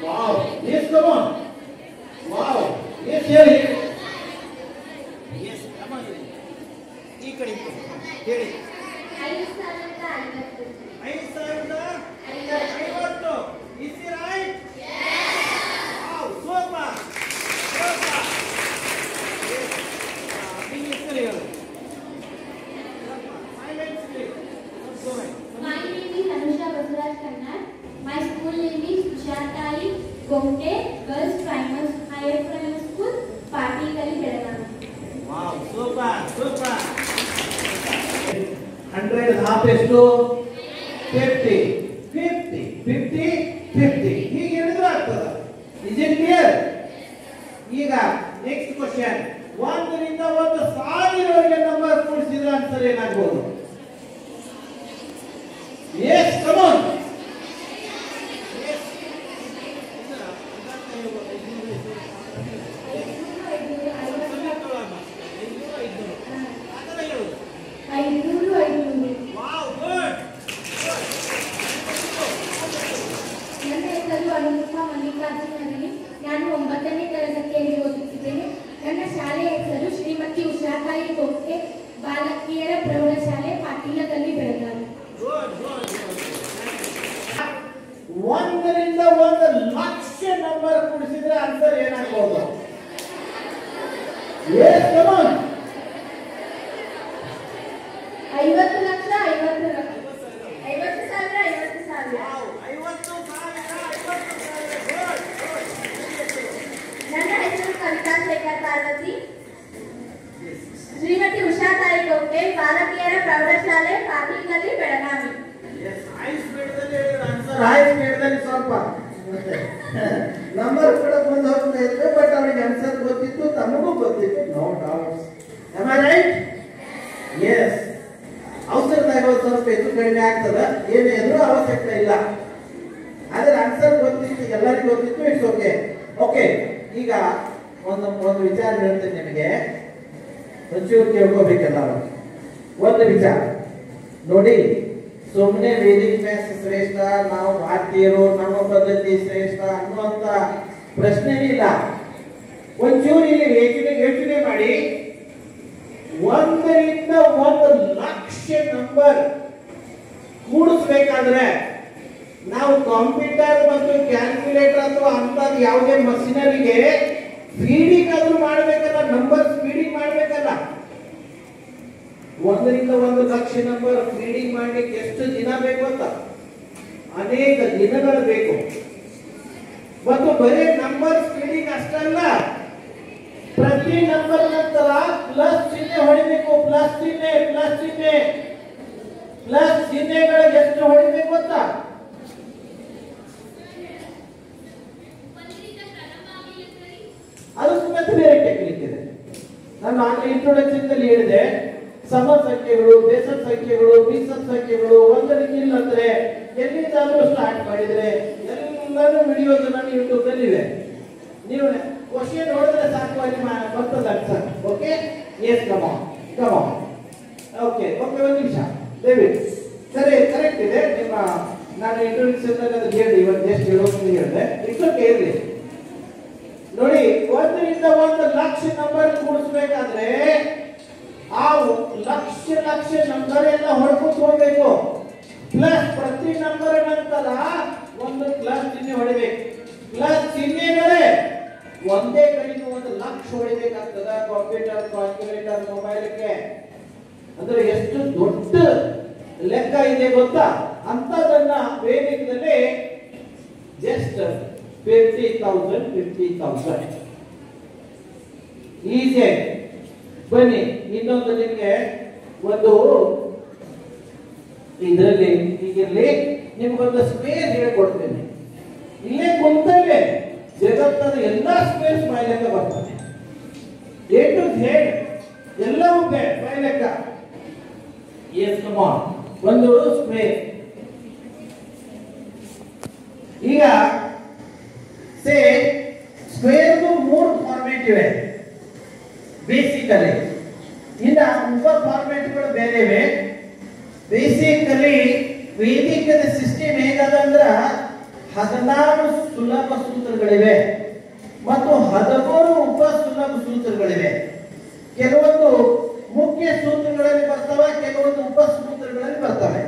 Wow, yes, come on. Wow, yes, ಹೇಳಿ. yes, come on. ಈ ಕಡೆ ಹೇಳಿ. 5050. 5050. Is it right? Yes. Wow, super. Super. Yes. English ಕಲಿಯೋದು. Silently. Go ahead. My name is Anusha Basuraj Kannad. My school name is Ushatai Gomte Girls Higher Primary School, Patigally, Belagavi. Wow, super, super. 100 half ಎಷ್ಟು? 50. 50, 50, 50. ಹೀಗೆ ಹೇಳಿದ್ರೆ ಆಗ್ತದ. Is it clear? ಈಗ ನೆಕ್ಸ್ಟ್ ಕ್ವೆಶ್ಚನ್. 1 ರಿಂದ 1000 ನಂಬರ್ ಕೂಡಿಸಿದ್ರೆ ಆನ್ಸರ್ ಏನಾಗಬಹುದು? Yes, come on. Yes. 500. Wow, good. ನನ್ನ ಹೆಸರು ಅನುಪಮಾ ಮಲ್ಲಿಕಾರ್ಜುನರಿ. ನಾನು 9ನೇ ತರಗತಿಯಲ್ಲಿ ಓದುತ್ತಿದ್ದೇನೆ. ನನ್ನ ಶಾಲೆಯ ಹೆಸರು ಶ್ರೀಮತಿ ಉಷಾತಾಯಿ ಗೋಪ್ತೆ ಬಾಲಕಿಯರ ಪ್ರೌಢಶಾಲೆ, ಪಾಟೀಲದಲ್ಲಿ, ಬೆಳಗಾವಿ. Good, good, good. 1 ರಿಂದ 1,00,000 ನಂಬರ್ ಕೂಡಿಸಿದ್ರೆ ಆನ್ಸರ್ ಏನಾಗಬಹುದು? Yes, come on. 50 lakh, 50 lakh, 50,000, 50,000. Wow, 50,000, 50,000. Good, good. ನನ್ನ ಹೆಸರು ಕವಿತಾ ಶೇಖರ್ ಪಾರ್ವತಿ. ಶ್ರೀಮತಿ ಉಷಾತಾಯಿ ಗೋಪ್ತೆ ಬಾಲಕಿಯರ ಪ್ರೌಢಶಾಲೆ, ಪಾಟೀಲದಲ್ಲಿ, ಬೆಳಗಾವಿ. Yes, ಹೈ ಸ್ಪೀಡ್ದಲ್ಲಿ ಹೇಳಿದ್ರೆ ಆನ್ಸರ್ ಹೈ ಸ್ಪೀಡ್ದಲ್ಲಿ ಸ್ವಲ್ಪ ನಂಬರ್ ಕೂಡ ಮುಂದೆ ಹೋಗ್ತಾ ಇತ್ತು, ಬಟ್ ಅವರಿಗೆ ಆನ್ಸರ್ ಗೊತ್ತಿತ್ತು, ತಮಗೂ ಗೊತ್ತಿತ್ತು. No doubts. Am I right? Yes. ಅವಸರದಾಗ ಸ್ವಲ್ಪ ಹೆಚ್ಚು ಕಡಿಮೆ ಆಗ್ತದ, ಏನೇನು ಅವಶ್ಯಕತೆ ಇಲ್ಲ. ಆದ್ರೆ ಆನ್ಸರ್ ಗೊತ್ತಿತ್ತು, ಎಲ್ಲರಿಗೂ ಗೊತ್ತಿತ್ತು. It's okay. ಓಕೆ, ಈಗ ಒಂದು ವಿಚಾರ ಹೇಳ್ತೇನೆ ನಿಮಗೆ, ಒಂಚೂರು ಕೇಳ್ಕೋಬೇಕಲ್ಲ. ಒಂದು ವಿಚಾರ ನೋಡಿ, ಸುಮ್ಮನೆ ವೇದಿಕ್ ಮ್ಯಾಥ್ಸ್ ಶ್ರೇಷ್ಠ, ನಾವು ಭಾರತೀಯರು, ನಮ್ಮ ಪದ್ಧತಿ ಶ್ರೇಷ್ಠ ಅನ್ನುವಂತ ಪ್ರಶ್ನೆ ಇಲ್ಲ. ಒಂಚೂರು ಇಲ್ಲಿ ಯೋಚನೆ ಮಾಡಿ. 1 ರಿಂದ 1,00,000 ನಂಬರ್ ಕೂಡಿಸ್ಬೇಕಾದ್ರೆ ನಾವು ಕಂಪ್ಯೂಟರ್ ಮತ್ತು ಕ್ಯಾಲ್ಕುಲೇಟರ್ ಅಥವಾ ಅಂತದ್ ಯಾವುದೇ ಮಷಿನರಿಗೆ ಫೀಡಿಂಗ್ ಆದ್ರೂ ಮಾಡ್ಬೇಕಲ್ಲ, ನಂಬರ್ ಫೀಡಿಂಗ್ ಮಾಡ್ಬೇಕಲ್ಲ. 1 ರಿಂದ 1,00,000 ನಂಬರ್ ಫೀಡಿಂಗ್ ಮಾಡ್ಲಿಕ್ಕೆ ಎಷ್ಟು ದಿನ ಬೇಕು ಅಂತ? ಅನೇಕ ದಿನಗಳು ಬೇಕು. ಮತ್ತು ಬರೀ ನಂಬರ್ ಫೀಡಿಂಗ್ ಅಷ್ಟಲ್ಲ, ಪ್ರತಿ ನಂಬರ್ ನಂತರ ಪ್ಲಸ್ ಚಿಹ್ನೆ ಹೊಡಿಬೇಕು. ಪ್ಲಸ್ ಚಿಹ್ನೆ, ಪ್ಲಸ್ ಚಿಹ್ನೆ, ಪ್ಲಸ್ ಚಿಹ್ನೆಗಳು ಎಷ್ಟು ಹೊಡಿಬೇಕು ಅಂತ? ಅದಕ್ಕೆ ಮತ್ತೆ ಬೇರೆ ಟೆಕ್ನಿಕ್ ಇದೆ. ನಾನು ಆಗಲೇ ಇಂಟ್ರೊಡಕ್ಷನ್ ಅಲ್ಲಿ ಹೇಳಿದೆ, ಸಮ ಸಂಖ್ಯೆಗಳು, ಬೇಸದ ಸಂಖ್ಯೆಗಳು, ಮೀಸದ ಸಂಖ್ಯೆಗಳು ಒಂದರಿಂದ ಇಲ್ಲಂದ್ರೆ ಎಲ್ಲಿಂದಾದ್ರೂ ಸ್ಟಾರ್ಟ್ ಮಾಡಿದ್ರೆ ಎಲ್ಲರೂ ವಿಡಿಯೋಸ್ ನನ್ನ ಯೂಟ್ಯೂಬ್ ನಲ್ಲಿ ಇವೆ. ನೀವು ಕ್ವಶನ್ ನೋಡಿದ್ರೆ ಸಾಕು, ಅಲ್ಲಿ ಬರ್ತದ answer. Okay, yes, come on, come on. Okay, okay, ಒಂದು ನಿಮಿಷ ದಯವಿಟ್ಟು. ಸರಿ, ಕರೆಕ್ಟ್ ಇದೆ ನಿಮ್ಮ. ನಾನು ಇಂಟ್ರೊಡಕ್ಷನ್ ಅಲ್ಲಿ ಅದು ಹೇಳಿ, ಇವತ್ತು ಎಷ್ಟು ಹೇಳೋದು ಹೇಳಿದೆ. ಇಟ್ಸ್ ಓಕೆ, ಇರಲಿ. ನೋಡಿ, 1 ರಿಂದ 1,00,000 ನಂಬರ್ ಕೂಡಿಸ್ಬೇಕಾದ್ರೆ ಆ ಲಕ್ಷ ನಂಬರ್ ಎಲ್ಲ ಹೊಡ್ಕೊಂಡು ಹೋಗ್ಬೇಕು. ಪ್ಲಸ್ ಪ್ರತಿ ನಂಬರ್ ನಂತರ ಒಂದು ಪ್ಲಸ್ ಚಿಹ್ನೆ ಹೊಡಿಬೇಕು. ಪ್ಲಸ್ ಚಿಹ್ನೆಗಳೇ ಒಂದೇ ಕಡೆಗೆ 1,00,000 ಹೊಡಿಬೇಕಾಗ್ತದ ಕಂಪ್ಯೂಟರ್, ಕ್ಯಾಲ್ಕುಲೇಟರ್, ಮೊಬೈಲ್ಗೆ. ಅಂದ್ರೆ ಎಷ್ಟು ದೊಡ್ಡ ಲೆಕ್ಕ ಇದೆ ಗೊತ್ತಾ? ಅಂತದನ್ನ ವೇದಿಕದಲ್ಲಿ ಜಸ್ಟ್ 50,000. ಈಸಿ ಆಗಿ ಬನ್ನಿ. ಇನ್ನೊಂದು ನಿಮ್ಗೆ ಒಂದು ಇದರಲ್ಲಿ ಹೀಗಿರ್ಲಿ, ನಿಮ್ಗೊಂದು ಸ್ಕ್ವೇರ್ ಹೇಳ್ಕೊಡ್ತೇನೆ. ಇಲ್ಲೇ ಕುಂತಲ್ಲೇ ಜಗತ್ತದ ಎಲ್ಲಾ ಸ್ಕ್ವೇರ್ಸ್ ಬಾಯ್ಲೆಕ್ಕ ಬರ್ತದೆ. ಎ ಟು ಝೆಡ್ ಎಲ್ಲವೂ ಬಾಯ್ಲೆಕ್ಕ. Yes come on. ಒಂದು ಸ್ಕ್ವೇರ್. ಈಗ ಸೇ ಸ್ಕ್ವೇರ್ ಮೂರು ಫಾರ್ಮೇಟ್ ಇವೆ ಬೇಸಿಕಲಿ. ಇನ್ನ ಉಪ ಫಾರ್ಮೇಟ್ಗಳು ಬೇರೆ ಇವೆ. ಬೇಸಿಕಲಿ ವೇದಿಕದ ಸಿಸ್ಟಮ್ ಹೇಗದಂದ್ರ 16 ಸುಲಭ ಸೂತ್ರಗಳಿವೆ ಮತ್ತು 13 ಉಪ ಸುಲಭ ಸೂತ್ರಗಳಿವೆ. ಕೆಲವೊಂದು ಮುಖ್ಯ ಸೂತ್ರಗಳಲ್ಲಿ ಬರ್ತವೆ, ಕೆಲವೊಂದು ಉಪ ಸೂತ್ರಗಳಲ್ಲಿ ಬರ್ತವೆ.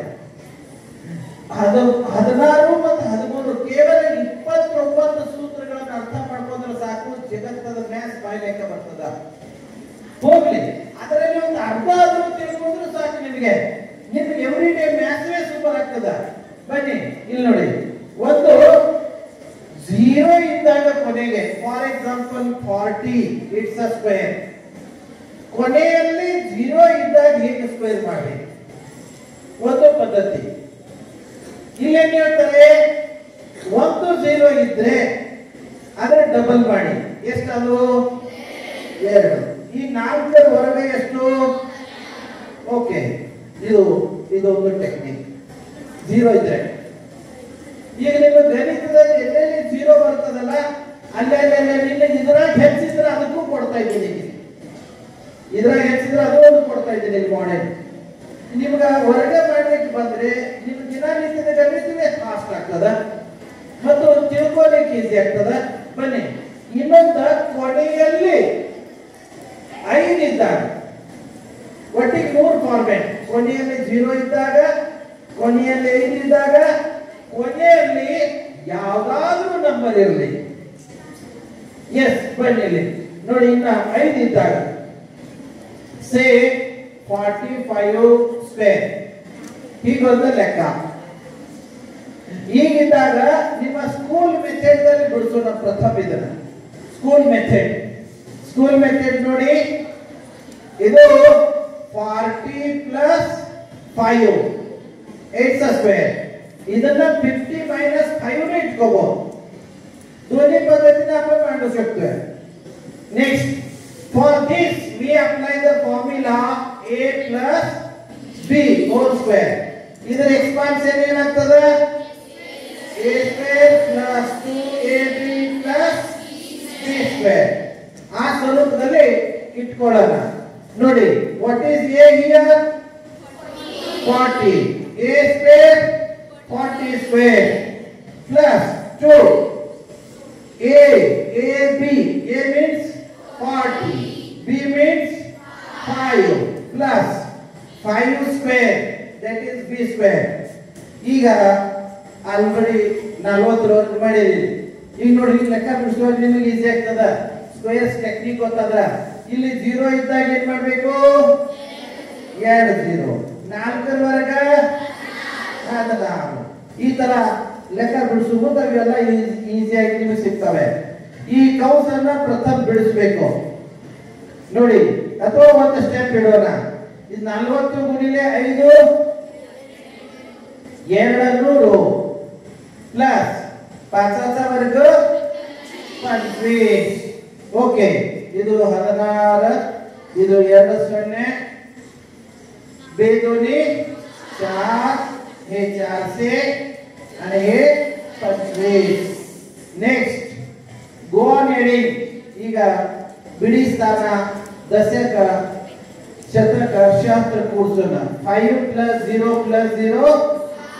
16 ಮತ್ತು 13 ಕೇವಲ 29 ಸೂತ್ರಗಳನ್ನು ಅರ್ಥ ಮಾಡ್ಕೊಂಡ್ರೆ ಸಾಕು, ಜಗತ್ತದ ಮ್ಯಾಥ್ಸ್ ಬಾಯ್ಲೆಕ್ಕ ಬರ್ತದ. ಹೋಗ್ಲಿ, ಅದರಲ್ಲಿ ಒಂದು ಅರ್ಧ ಆದ್ರೂ ತಿಳ್ಕೊಂಡ್ರೆ ಸಾಕು ನಿಮಗೆ ಎವ್ರಿ ಡೇ ಮ್ಯಾಥ್ಸೇ ಸೂಪರ್ ಆಗ್ತದ. ಬನ್ನಿ ಇಲ್ಲಿ ನೋಡಿ, ಒಂದು 0 ಇದ್ದಾಗ ಕೊನೆಗೆ, for example 40 it's a square. ಕೊನೆಯಲ್ಲಿ 0 ಇದ್ದಾಗ ಹೇಗೆ ಸ್ಕ್ವೇರ್ ಮಾಡಿ, ಒಂದು ಪದ್ಧತಿ. ಇಲ್ಲೇನ್ ಹೇಳ್ತಾರೆ, ಒಂದು 0 ಇದ್ರೆ ಅದರ ಡಬಲ್ ಮಾಡಿ. ಎಷ್ಟದು? 2. ಈ 4 ಹೊರಗೆ ಎಷ್ಟು? ಓಕೆ, ಇದೊಂದು ಟೆಕ್ನಿಕ್. 0 ಇದ್ರೆ ಈಗ ನಿಮ್ಮ ಗಣಿತದಲ್ಲಿ ಎಲ್ಲೆಲ್ಲಿ 0 ಬರ್ತದಲ್ಲ ಅಲ್ಲೆಲ್ಲ ನಿನ್ನ ಇದ್ರಾಗ ಹೆಚ್ಚಿದ್ರೆ ಅದಕ್ಕೂ ಕೊಡ್ತಾ ಇದ್ದೀನಿ, ಇದ್ರಾಗ ಹೆಚ್ಚಿದ್ರೆ ಅದು ಒಂದು ಕೊಡ್ತಾ ಇದ್ದೀನಿ ಮಾಡೆಲ್. ನಿಮ್ಗೆ ಹೊರಗೆ ಮಾಡ್ಲಿಕ್ಕೆ ಬಂದ್ರೆ ನಿಮ್ ದಿನನಿತ್ಯದ ಗಣಿತವೇ ಫಾಸ್ಟ್ ಆಗ್ತದ ಮತ್ತು ತಿಳ್ಕೊಳ್ಳಿಕ್ಕೆ ಈಸಿ ಆಗ್ತದ. ಬನ್ನಿ ಇನ್ನೊಂದು, ಕೊನೆಯಲ್ಲಿ 5 ಇದ್ದಾಗ ಒಟ್ಟಿಗೆ 3 ಫಾರ್ಮೇಟ್. ಕೊನೆಯಲ್ಲಿ 0 ಇದ್ದಾಗ, ಕೊನೆಯಲ್ಲಿ 5 ಇದ್ದಾಗ, ಕೊನೆಯಲ್ಲಿ ಯಾವ್ದಾದ್ರೂ ನಂಬರ್ ಇರಲಿ. ಎಸ್, ಬನ್ನಿ ನೋಡಿ, ಇನ್ನ 5 ಇದ್ದಾಗ ಸೇ 45 ಸ್ಕ್ವೇರ್, ಹೀಗೊಂದು ಲೆಕ್ಕ. ಈಗಿದ್ದಾಗ ನಿಮ್ಮ ಸ್ಕೂಲ್ ಮೆಥಡ್ ದಲ್ಲಿ ಬಿಡಿಸೋಣ. ಪ್ರಥಮ ಇದನ್ನ ಸ್ಕೂಲ್ ಮೆಥಡ್ ನೋಡಿ. ಇದು 40 ಪ್ಲಸ್ 5 8 ಸ್ಕ್ವೇರ್. ಇದನ್ನ 50 माइनस 5 ने इट्कोಬಹುದು. दोन्ही पद्धतीने आपण मांडू शकतो. Next, for this we apply the formula a plus b whole square. ಇದರ ಎಕ್ಸ್ಪಾನ್ಷನ್ ಏನಾಗ್ತದೆ? a square plus 2ab plus b square. ಆ ಸ್ವರೂಪದಲ್ಲಿ ಇಟ್ಕೊಳ್ಳೋಣ. ನೋಡಿ, what is a here? 40. a square 40 square plus 2 ab. a means 40, b means 5 plus 5 square, that is b square. ಈಗ ಆಲ್ರೆಡಿ 40 ವರ್ಗ ಮಾಡಿದೀನಿ. ಈಗ ನೋಡಿ, ಲೆಕ್ಕ ಬಿಡಿಸುವಾಗ ನಿಮಗೆ ಈಸಿ ಆಗ್ತದ. ಸ್ಕ್ವೇರ್ಸ್ ಟೆಕ್ನಿಕ್ ಗೊತ್ತಾದ್ರ ಇಲ್ಲಿ 0 ಇದ್ದಾಗ ಏನ್ ಮಾಡಬೇಕು? 2 0. 4 ವರ್ಗ ಈ ತರ ಲೆಕ್ಕ ಬಿಡಿಸುವುದು ಅವೆಲ್ಲ ಈಸಿಯಾಗಿ ನಿಮಗೆ ಸಿಗ್ತವೆ. ಈ ಕೌಸನ್ನ ಪ್ರಥಮ ಬಿಡಿಸಬೇಕು ನೋಡಿ, ಅಥವಾ ಒಂದು ಸ್ಟೆಪ್ ಇಡೋಣ. ಇದು 40 ಗುಣಿಲೆ 5 200 ಪ್ಲಸ್ 5चा वर्ग 25. ओके, ಇದು 16, ಇದು 2 0, 2 2 4, हे 4 से आणि हे 25. Next, go on adding. ಈಗ ಬಿಡಿಸ್ತಾನ ದಶಕ ಶತಕ ಶಾಸ್ತ್ರ ಕೂಡಿಸೋಣ. 5 plus 0 plus 0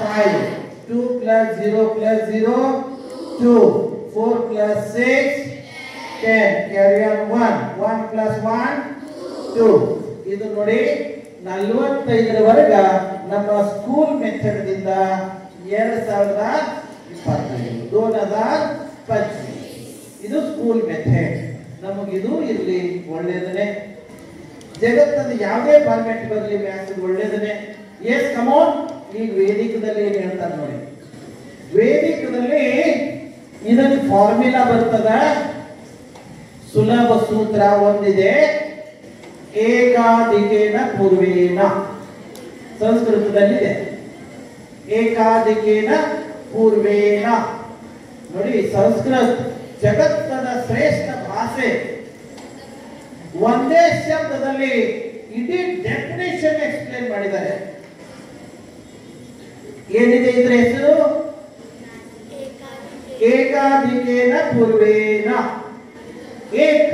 5, 2 plus 0 plus 0 2, 4 plus 6 10, carry on 1, 1 plus 1 2. ಇದು ನೋಡಿ 45 ರವರೆಗ ನಮ್ಮ ಸ್ಕೂಲ್ ಮೆಥಡ್ ದಿಂದ 2025 ಇದು ಸ್ಕೂಲ್ ಮೆಥಡ್. ನಮಗಿದು ಇರಲಿ, ಒಳ್ಳೆಯದನೆ. ಜಗತ್ತದ ಯಾವುದೇ ಫಾರ್ಮ್ಯಾಟ್ ಬರಲಿ, ಮ್ಯಾಥ್ಸ್ ಒಳ್ಳೆಯದನೆ. Yes, come on. ಈಗ ವೇದಿಕದಲ್ಲಿ ಏನು ಹೇಳ್ತಾರೆ ನೋಡಿ. ವೇದಿಕದಲ್ಲಿ ಇದನ್ನ ಫಾರ್ಮುಲಾ ಬರ್ತದ. ಸುಲಭ ಸೂತ್ರ ಒಂದಿದೆ, ಏಕಾಧಿಕೇನ ಪೂರ್ವೇನ. ಸಂಸ್ಕೃತದಲ್ಲಿದೆ ಏಕಾಧಿಕೇನ ಪೂರ್ವೇನ. ನೋಡಿ, ಸಂಸ್ಕೃತ ಜಗತ್ತದ ಶ್ರೇಷ್ಠ ಭಾಷೆ. ಒಂದೇ ಶಬ್ದದಲ್ಲಿ ಇಡೀ ಡೆಫಿನೇಷನ್ ಎಕ್ಸ್ಪ್ಲೇನ್ ಮಾಡಿದ್ದಾರೆ. ಏನಿದೆ ಇದ್ರ ಹೆಸರು? ಏಕಾಧಿಕೇನ ಪೂರ್ವೇನ. ಏಕ್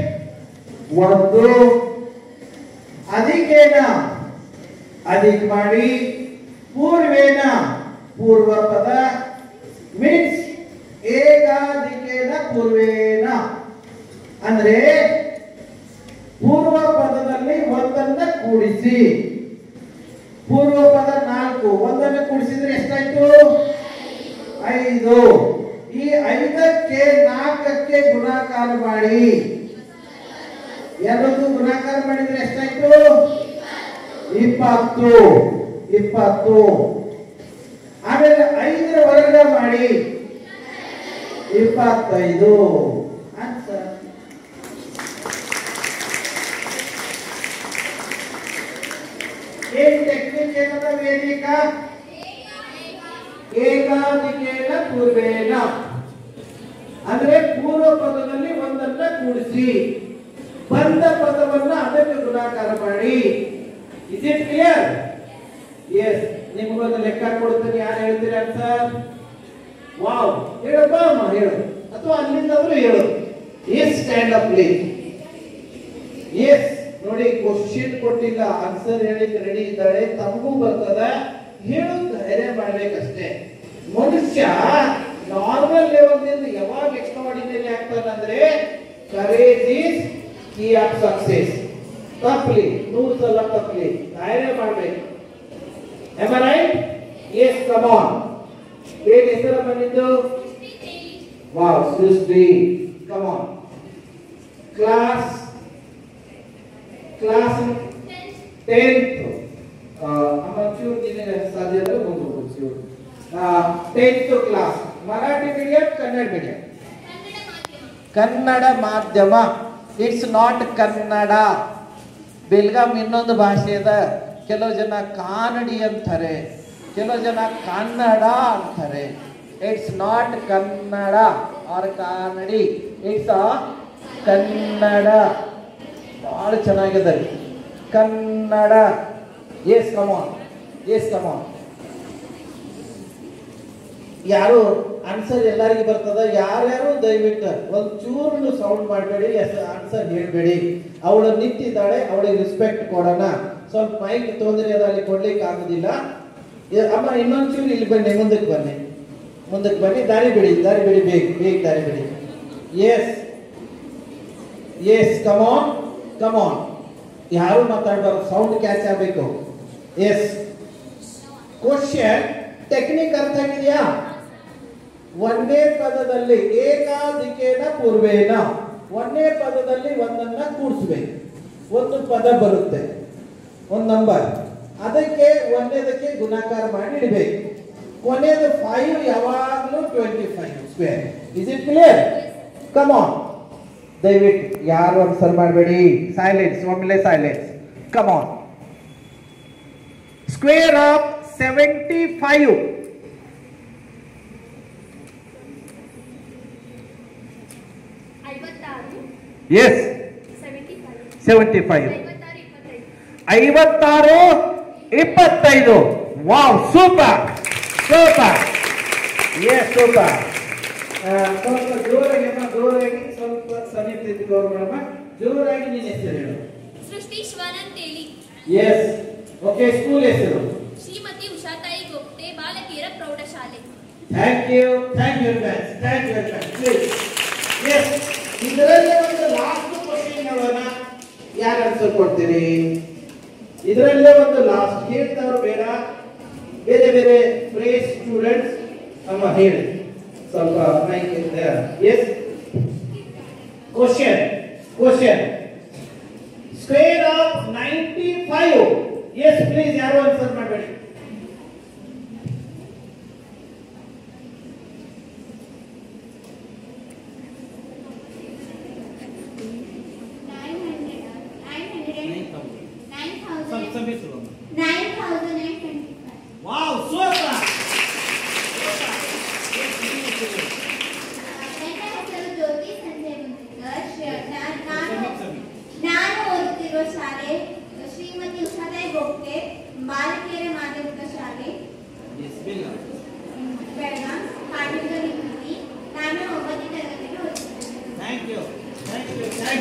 ಒಂದು, ಅಧಿಕೇನ ಅಧಿಕ ಮಾಡಿ, ಪೂರ್ವೇನ ಪೂರ್ವ ಪದ, ಮೀನ್ಸ್ ಏಕಾಧಿಕೇನ ಪೂರ್ವೇನ ಅಂದ್ರೆ ಪೂರ್ವ ಪದದಲ್ಲಿ ಒಂದನ್ನ ಕೂಡಿಸಿ. ಪೂರ್ವ ಪದ 4, ಒಂದನ್ನು ಕೂಡಿಸಿದ್ರೆ ಎಷ್ಟಾಯ್ತು? 5. ಈ 5ಕ್ಕೆ 4ಕ್ಕೆ ಗುಣಾಕಾರ ಮಾಡಿ. ಎರಡು ಗುಣಾಕಾರ ಮಾಡಿದ್ರೆ ಎಷ್ಟಾಯ್ತು? 20. 20. ಆಮೇಲೆ 5ರ ವರ್ಗ ಮಾಡಿ 25. ಆನ್ಸರ್. ಏನ್ ಟೆಕ್ನಿಕ್ ಏನದ ವೇದಿಕ? ಏಕಾಧಿಕೇನ ಪೂರ್ವೇನ ಅಂದ್ರೆ ಪೂರ್ವ ಪದದಲ್ಲಿ ಒಂದನ್ನ ಕೂಡಿಸಿ, ಬಂದ ಪದವನ್ನ ಅದಕ್ಕೆ ಗುಣಾಕಾರ ಮಾಡಿ. Is it clear? ಎಸ್. ನಿಮಗೊಂದು ಲೆಕ್ಕ ಕೊಡ್ತೀನಿ, ಯಾರು ಹೇಳ್ತೀರಿ ಆನ್ಸರ್? ವಾವ್, ಹೇಳಪ್ಪ ಅಮ್ಮ, ಹೇಳು. ಅಥವಾ ಅಲ್ಲಿಂದಾದ್ರೂ ಹೇಳು. Yes, stand up please. Yes. ನೋಡಿ, ಕ್ವಶನ್ ಕೊಟ್ಟಿಲ್ಲ, ಆನ್ಸರ್ ಹೇಳಿಕ್ಕೆ ರೆಡಿ ಇದ್ದಾಳೆ. ತಮಗೂ ಬರ್ತದ, ಹೇಳು, ಧೈರ್ಯ ಮಾಡ್ಬೇಕಷ್ಟೇ. ಮನುಷ್ಯ ನಾರ್ಮಲ್ ಲೆವೆಲ್ ಯಾವಾಗ ಎಕ್ಸ್ಟ್ರಾರ್ಡಿನರಿ ಆಗ್ತಾನಂದ್ರೆ courage is key of success. ತಪ್ಪಲಿ, 100 ಸಲ ತಪ್ಪಲಿ, ಧೈರ್ಯ ಮಾಡ್ಬೇಕು. Am I right? Yes, come on. ಏನ್ ಹೆಸರು ಬಂದಿದ್ದು? ವಾವ್, ಸೃಷ್ಟಿ. Come on. Class 10th. ಅಮಚೂರ್ ನಿನಗೆ ಸಾಧ್ಯ ಇದ್ರೆ ಮುಂದೆ ಹೋಗ್ತೀವಿ. 10th class. Marathi medium, Kannada medium? Kannada ಮಾಧ್ಯಮ. It's not Kannada. ಬೆಲ್ಗಾಂ ಇನ್ನೊಂದು ಭಾಷೆ ಅದ. ಕೆಲವು ಜನ ಕಾನಡಿ ಅಂತಾರೆ, ಕೆಲವು ಜನ ಕನ್ನಡ ಅಂತಾರೆ. It's not Kannada or Kanadi, it's Kannada. ಬಹಳ ಚೆನ್ನಾಗಿದೆ Kannada. Yes, come on. Yes, come on. ಯಾರು ಆನ್ಸರ್ ಎಲ್ಲರಿಗೂ ಬರ್ತದ? ಯಾರ್ಯಾರು ದಯವಿಟ್ಟು ಒಂಚೂರು ಸೌಂಡ್ ಮಾಡಬೇಡಿ, ಆನ್ಸರ್ ಹೇಳ್ಬೇಡಿ. ಅವಳು ನಿಂತಿದ್ದಾಳೆ, ಅವಳಿಗೆ ರೆಸ್ಪೆಕ್ಟ್ ಕೊಡೋಣ. ಸ್ವಲ್ಪ ಮೈಕ್ ತೊಂದರೆ ಅದಲ್ಲಿ ಕೊಡ್ಲಿಕ್ಕೆ ಆಗುದಿಲ್ಲ. ಅಮ್ಮ, ಇನ್ನೊಂಚೂರು ಇಲ್ಲಿ ಬನ್ನಿ, ಮುಂದಕ್ಕೆ ಬನ್ನಿ, ಮುಂದಕ್ಕೆ ಬನ್ನಿ. ದಾರಿ ಬಿಡಿ, ದಾರಿ ಬಿಡಿ, ಬೇಗ ಬೇಗ ದಾರಿ ಬಿಡಿ. ಎಸ್, ಎಸ್, ಕಮಾನ್, ಕಮಾನ್. ಯಾರು ಮಾತಾಡಬಾರ್ದು, ಸೌಂಡ್ ಕ್ಯಾಚ್ ಆಗಬೇಕು. ಎಸ್. ಕ್ವಶನ್ ಟೆಕ್ನಿಕ್ ಅರ್ಥ ಆಗಿದೆಯಾ? ಒಂದೇ ಪದದಲ್ಲಿ ಏಕಾಧಿಕೇನ ಪೂರ್ವೇನ, ಒಂದೇ ಪದದಲ್ಲಿ ಒಂದನ್ನ ಕೂಡಿಸ್ಬೇಕು. ಒಂದು ಪದ ಬರುತ್ತೆ, ಒಂದು ನಂಬರ್, ಅದಕ್ಕೆ ಒಂದೇದಕ್ಕೆ ಗುಣಾಕಾರ ಮಾಡಿ ಇಡಬೇಕು. ಕೊನೆಯದು 5 ಯಾವಾಗಲೂ 25 square. Is it clear? Come on. ದಯವಿಟ್ಟು ಯಾರು ಆನ್ಸರ್ ಮಾಡಬೇಡಿ. ಸೈಲೆನ್ಸ್, ಒಮ್ಮೆಲೆ silence. Come on. Square of 75. Yes, 75. 56, 25. Wow, super, super. Yes, super. ಸ್ವಲ್ಪ ಜೋರಾಗಿ ಅಮ್ಮ, ಜೋರಾಗಿ, ಸ್ವಲ್ಪ ಸಮೀಪ ಇದ್ದುಕೋರು ಮೇಡಮ್. ಜೋರಾಗಿ ನಿನ್ನ ಹೆಸರು ಹೇಳು. ಸೃಷ್ಟಿ ಶ್ವಾನಂತೇಳಿ. ಎಸ್. ಓಕೆ, ಸ್ಕೂಲ್ ಹೆಸರು? ಶ್ರೀಮತಿ ಉಷಾತಾಯಿ ಗೋಪ್ತೆ ಬಾಲಕಿಯರ ಪ್ರೌಢಶಾಲೆ. Thank you, thank you very much, thank you very much. Please. Yes. ಇದರಲ್ಲಿ ಒಂದು ಲಾಸ್ಟ್ ಕ್ವಶನ್ ಹೇಳೋಣ. ಯಾರು ಆನ್ಸರ್ ಕೊಡ್ತೀರಿ? ಇದರಲ್ಲೇ ಒಂದು ಲಾಸ್ಟ್ ಹೇಳ್ತಾರೋ ಬೇಡ? ಬೇರೆ ಬೇರೆ ಫ್ರೇಸ್ ಸ್ಟೂಡೆಂಟ್ಸ್ ಅಮ್ಮ ಹೇಳಿ, ಸ್ವಲ್ಪ ಮೈಕ್ ಇದೆ. Yes. Question, question. Square of 95. Yes, please, ಯಾರು ಆನ್ಸರ್ ಮಾಡಬೇಡಿ.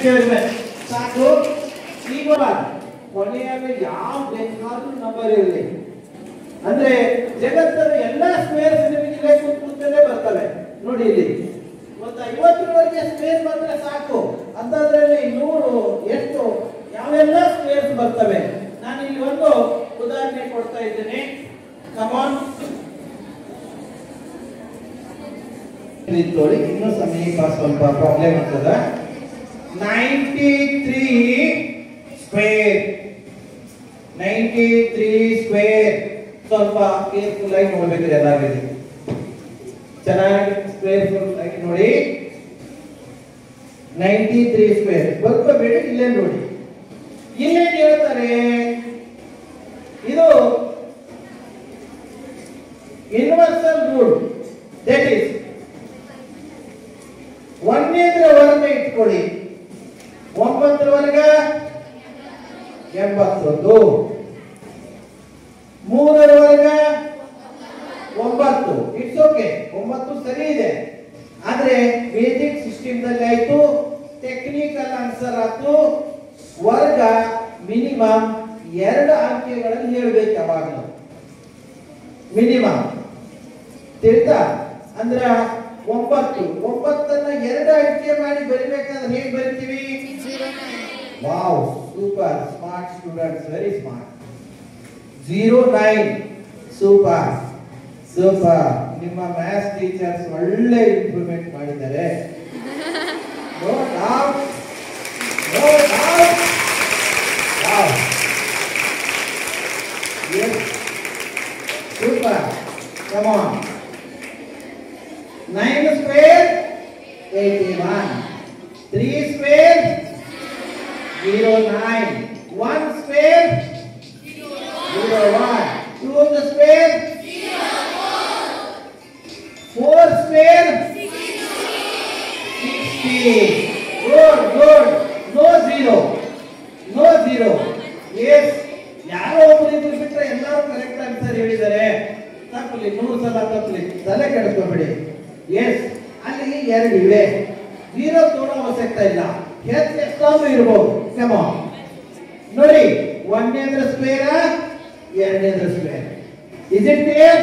You very much. ಸಾಕು. ಈಗ ಕೊನೆಯಾಗ ಯಾವ ಬೇಕಾದ್ರೂ ನಂಬರ್ ಇರಲಿ, ಅಂದ್ರೆ ಜಗತ್ತದ ಎಲ್ಲಾ ಸ್ಕ್ವೇರ್ಸ್ ನಿಮಗೆ ಇಲ್ಲೇ ಕೂತ್ಕೊಂಡೇ ಬರ್ತವೆ. ನೋಡಿ ಇಲ್ಲಿ ಒಂದು 50ರವರೆಗೆ ಸ್ಕ್ವೇರ್ ಬಂದ್ರೆ ಸಾಕು, ಅಂತದ್ರಲ್ಲಿ 100 ಎಷ್ಟು ಯಾವೆಲ್ಲ ಸ್ಕ್ವೇರ್ಸ್ ಬರ್ತವೆ. ನಾನು ಇಲ್ಲಿ ಒಂದು ಉದಾಹರಣೆ ಕೊಡ್ತಾ ಇದ್ದೇನೆ. ಕಮಾನ್ ನೋಡಿ, ಇನ್ನೂ ಸಮೀಪ ಸ್ವಲ್ಪ ಪ್ರಾಬ್ಲಮ್ ಆಗ್ತದ. 93 ಸ್ಕ್ವೇರ್, 93 ಸ್ಕ್ವೇರ್. ಸ್ವಲ್ಪ ಕೇರ್ಫುಲ್ ಆಗಿ ನೋಡ್ಬೇಕು ಎಲ್ಲಾರು, ಚೆನ್ನಾಗಿ ಸ್ಕ್ವೇರ್ಫುಲ್ ಆಗಿ ನೋಡಿ. 93 ಸ್ಕ್ವೇರ್ ಬರ್ಕೋಬೇಡಿ, ಇಲ್ಲೇ ನೋಡಿ. ಇಲ್ಲೇನ್ ಹೇಳ್ತಾರೆ, ಇದು ಯೂನಿವರ್ಸಲ್ ರೂಲ್, ದಟ್ ಈಸ್ ಒಂದನೇದ್ರ ವರ್ಗ ಇಟ್ಕೊಳ್ಳಿ, 9ರ ವರ್ಗ 81, 3ರ ವರ್ಗ 9. ಇಟ್ಸ್ ಓಕೆ, 9 ಸರಿ ಇದೆ. ಆದ್ರೆ ವೇದಿಕ್ ಸಿಸ್ಟಮ್ ದಲ್ಲಿ ಆಯ್ತು, ಟೆಕ್ನಿಕಲ್ ಆನ್ಸರ್ ಆಯ್ತು, ವರ್ಗ ಮಿನಿಮಮ್ 2 ಅಂಕೆಗಳಲ್ಲಿ ಹೇಳ್ಬೇಕು ಯಾವಾಗಲೂ, ಮಿನಿಮಮ್. ತಿಳಿತಾ? ಅಂದ್ರ 9 9ಅನ್ನ 2 ಅಂಕೆ ಮಾಡಿ ಬರಿಬೇಕಾದ್ರೆ ಹೇಗೆ ಬರಿತೀವಿ? Wow, super smart students, very smart. 09 super super. ನಿಮ್ಮ ಮ್ಯಾಥ್ಸ್ ಟೀಚರ್ಸ್ ಒಳ್ಳೆ ಇಂಪ್ರೂವ್ಮೆಂಟ್ ಮಾಡಿದ್ದಾರೆ. No doubt, no doubt. Wow, yes, super. Come on. 9 square 81, 3 square 09, 1 square 01, 2 the square 4 square 60. Good, good. No zero, no zero. Yes, ಯಾರೋ ಒಬ್ಬರು ಇದ್ರು ಬಿಟ್ರೆ ಎಲ್ಲರೂ ಕರೆಕ್ಟ್ ಆನ್ಸರ್ ಹೇಳಿದ್ದಾರೆ. ತಪ್ಪಲಿ, 100 ಸಲ ತಪ್ಪಲಿ, ತಲೆ ಕೆಡಿಸ್ಕೋಬೇಡಿ. ಎಸ್, ಅಲ್ಲಿ 2 ಇವೆ, 0 ತೋಡೋ ಅವಶ್ಯಕತೆ ಇಲ್ಲ, ಎಷ್ಟಾದ್ರೂ ಇರಬಹುದು. ಕಮ್ ಆನ್ ನೋಡಿ, 1ನೇದ್ರ ಸ್ಕ್ವೇರ್ 2ನೇದ್ರ square. Is it clear?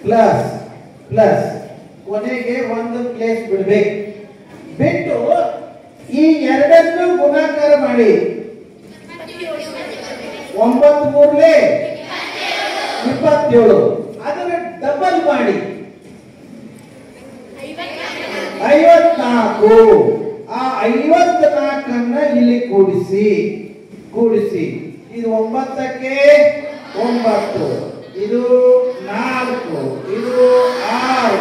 Plus plus ಕೊನೆಗೆ 1 ಪ್ಲೇಸ್ ಬಿಡಬೇಕು, ಬಿಟ್ಟು ಈ 2ಅನ್ನು ಗುಣಾಕಾರ ಮಾಡಿ. 9 3 27, ಅದರ ಡಬಲ್ ಮಾಡಿ 54. ಆ 54ಅನ್ನ ಇಲ್ಲಿ ಕೂಡಿಸಿ, ಇದು 9ಕ್ಕೆ 9, ಇದು 4, ಇದು 6,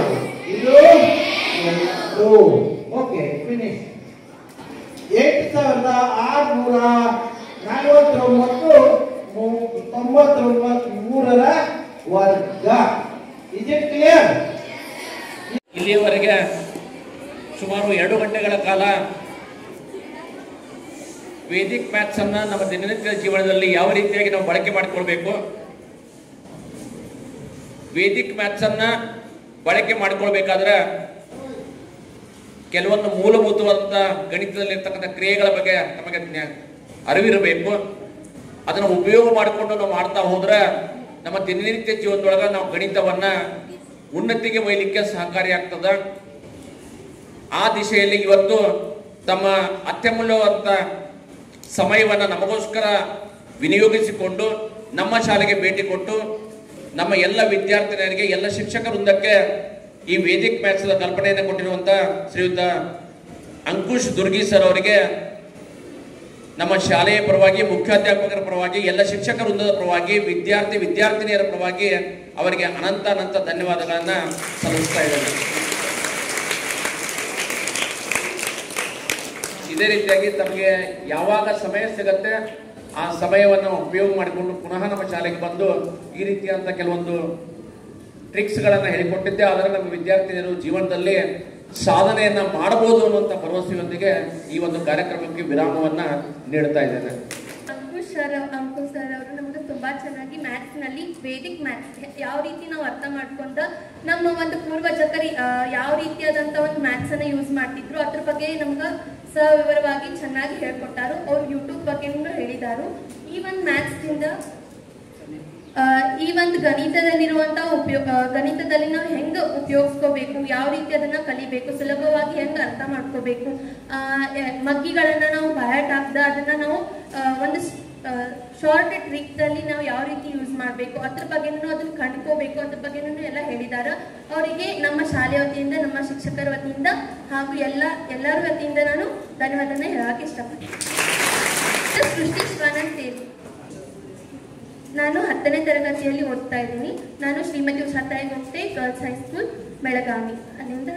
ಇದು 8. Okay, finish. 8649 ವರ್ಗ. Is it clear? ಇಲ್ಲಿಯವರೆಗೆ ಸುಮಾರು 2 ಗಂಟೆಗಳ ಕಾಲ ವೇದಿಕ್ ಮ್ಯಾಥ್ಸ್ ಅನ್ನ ನಮ್ಮ ದಿನನಿತ್ಯದ ಜೀವನದಲ್ಲಿ ಯಾವ ರೀತಿಯಾಗಿ ನಾವು ಬಳಕೆ ಮಾಡಿಕೊಳ್ಬೇಕು, ವೇದಿಕ್ ಮ್ಯಾಥ್ಸ್ ಅನ್ನ ಬಳಕೆ ಮಾಡಿಕೊಳ್ಬೇಕಾದ್ರೆ ಕೆಲವೊಂದು ಮೂಲಭೂತವಾದ ಗಣಿತದಲ್ಲಿರ್ತಕ್ಕಂಥ ಕ್ರಿಯೆಗಳ ಬಗ್ಗೆ ನಮಗೆ ಅರಿವಿರಬೇಕು. ಅದನ್ನು ಉಪಯೋಗ ಮಾಡಿಕೊಂಡು ನಾವು ಮಾಡ್ತಾ ಹೋದ್ರೆ ನಮ್ಮ ದಿನನಿತ್ಯ ಜೀವನದೊಳಗೆ ನಾವು ಗಣಿತವನ್ನ ಉನ್ನತಿಗೆ ಒಯ್ಯಲಿಕ್ಕೆ ಸಹಕಾರಿಯಾಗ್ತದೆ. ಆ ದಿಶೆಯಲ್ಲಿ ಇವತ್ತು ತಮ್ಮ ಅತ್ಯಮೂಲ್ಯವಾದ ಸಮಯವನ್ನು ನಮಗೋಸ್ಕರ ವಿನಿಯೋಗಿಸಿಕೊಂಡು ನಮ್ಮ ಶಾಲೆಗೆ ಭೇಟಿ ಕೊಟ್ಟು ನಮ್ಮ ಎಲ್ಲ ವಿದ್ಯಾರ್ಥಿನಿಯರಿಗೆ, ಎಲ್ಲ ಶಿಕ್ಷಕ ವೃಂದಕ್ಕೆ ಈ ವೇದಿಕ್ ಮ್ಯಾಥ್ಸ್ ಕಲ್ಪನೆಯನ್ನು ಕೊಟ್ಟಿರುವಂತ ಶ್ರೀಯುತ ಅಂಕುಶ್ ದುರ್ಗಿ ಸರ್ ಅವರಿಗೆ ನಮ್ಮ ಶಾಲೆಯ ಪರವಾಗಿ, ಮುಖ್ಯಾಧ್ಯಾಪಕರ ಪರವಾಗಿ, ಎಲ್ಲ ಶಿಕ್ಷಕ ವೃಂದದ ಪರವಾಗಿ, ವಿದ್ಯಾರ್ಥಿನಿಯರ ಪರವಾಗಿ ಅವರಿಗೆ ಅನಂತ ಧನ್ಯವಾದಗಳನ್ನ ಸಲ್ಲಿಸ್ತಾ ಇದ್ದೇನೆ. ಇದೇ ರೀತಿಯಾಗಿ ತಮಗೆ ಯಾವಾಗ ಸಮಯ ಸಿಗತ್ತೆ ಆ ಸಮಯವನ್ನು ಉಪಯೋಗ ಮಾಡಿಕೊಂಡು ಪುನಃ ನಮ್ಮ ಶಾಲೆಗೆ ಬಂದು ಈ ರೀತಿಯಾದಂಥ ಕೆಲವೊಂದು ಟ್ರಿಕ್ಸ್ಗಳನ್ನು ಹೇಳಿಕೊಟ್ಟಿದ್ದೆ. ಆದರೆ ನಮ್ಮ ವಿದ್ಯಾರ್ಥಿನಿಯರು ಜೀವನದಲ್ಲಿ ಸಾಧನೆಯನ್ನ ಮಾಡಬಹುದು ಅನ್ನುವಂಥ ಭರವಸೆಯೊಂದಿಗೆ ಈ ಒಂದು ಕಾರ್ಯಕ್ರಮಕ್ಕೆ ವಿರಾಮವನ್ನ ನೀಡ್ತಾ ಇದ್ದೇನೆ. ಅಂಕುಶ್ ಸರ್ ಅವರು ನಮಗೆ ತುಂಬಾ ಚೆನ್ನಾಗಿ ಮ್ಯಾಥ್ಸ್ನಲ್ಲಿ ವೇದಿಕ್ ಮ್ಯಾಥ್ಸ್ ಯಾವ ರೀತಿ ನಾವು ಅರ್ಥ ಮಾಡ್ಕೊಂಡ ನಮ್ಮ ಒಂದು ಪೂರ್ವಜಕರಿ ಯಾವ ರೀತಿಯಾದಂಥ ಒಂದು ಮ್ಯಾಥ್ಸನ್ನು ಯೂಸ್ ಮಾಡ್ತಿದ್ರು ಅದ್ರ ಬಗ್ಗೆ ನಮ್ಗೆ ಸವಿವರವಾಗಿ ಚೆನ್ನಾಗಿ ಹೇಳ್ಕೊಟ್ಟಾರು. ಅವ್ರು ಯೂಟ್ಯೂಬ್ ಬಗ್ಗೆನೂ ಹೇಳಿದಾರು. ಈ ಒಂದು ಮ್ಯಾಥ್ಸ್ನಿಂದ ಈ ಒಂದು ಗಣಿತದಲ್ಲಿರುವಂತಹ ಗಣಿತದಲ್ಲಿ ನಾವು ಹೆಂಗೆ ಉಪಯೋಗಿಸ್ಕೋಬೇಕು, ಯಾವ ರೀತಿ ಅದನ್ನ ಕಲಿಬೇಕು, ಸುಲಭವಾಗಿ ಹೆಂಗೆ ಅರ್ಥ ಮಾಡ್ಕೋಬೇಕು, ಮಗ್ಗಿಗಳನ್ನ ನಾವು ಬಯಾಟ್ ಹಾಕ್ದ ಅದನ್ನ ನಾವು ಒಂದು ಶಾರ್ಟ್ ಟ್ರಿಕ್ದಲ್ಲಿ ನಾವು ಯಾವ ರೀತಿ ಯೂಸ್ ಮಾಡಬೇಕು ಅದ್ರ ಬಗ್ಗೆನೂ ಅದನ್ನ ಕಂಡ್ಕೋಬೇಕು ಅದ್ರ ಬಗ್ಗೆನೂ ಎಲ್ಲ ಹೇಳಿದಾರ. ಅವರಿಗೆ ನಮ್ಮ ಶಾಲೆಯ ವತಿಯಿಂದ, ನಮ್ಮ ಶಿಕ್ಷಕರ ವತಿಯಿಂದ ಹಾಗೂ ಎಲ್ಲರ ವತಿಯಿಂದ ನಾನು ಧನ್ಯವಾದನ ಹೇಳಕ್ಕೆ ಇಷ್ಟಪಡ್ತೀನಿ. ಸೃಷ್ಟಿ ಶಿವಾನಂದ್ ದೇವಿ, ನಾನು 10ನೇ ತರಗತಿಯಲ್ಲಿ ಓದ್ತಾ ಇದ್ದೀನಿ. ನಾನು ಶ್ರೀಮತಿ ಉಷಾತಾಯಿ ಗೋಪ್ಟೆ ಗರ್ಲ್ಸ್ ಹೈಸ್ಕೂಲ್ ಬೆಳಗಾವಿ ಅಲ್ಲಿಂದ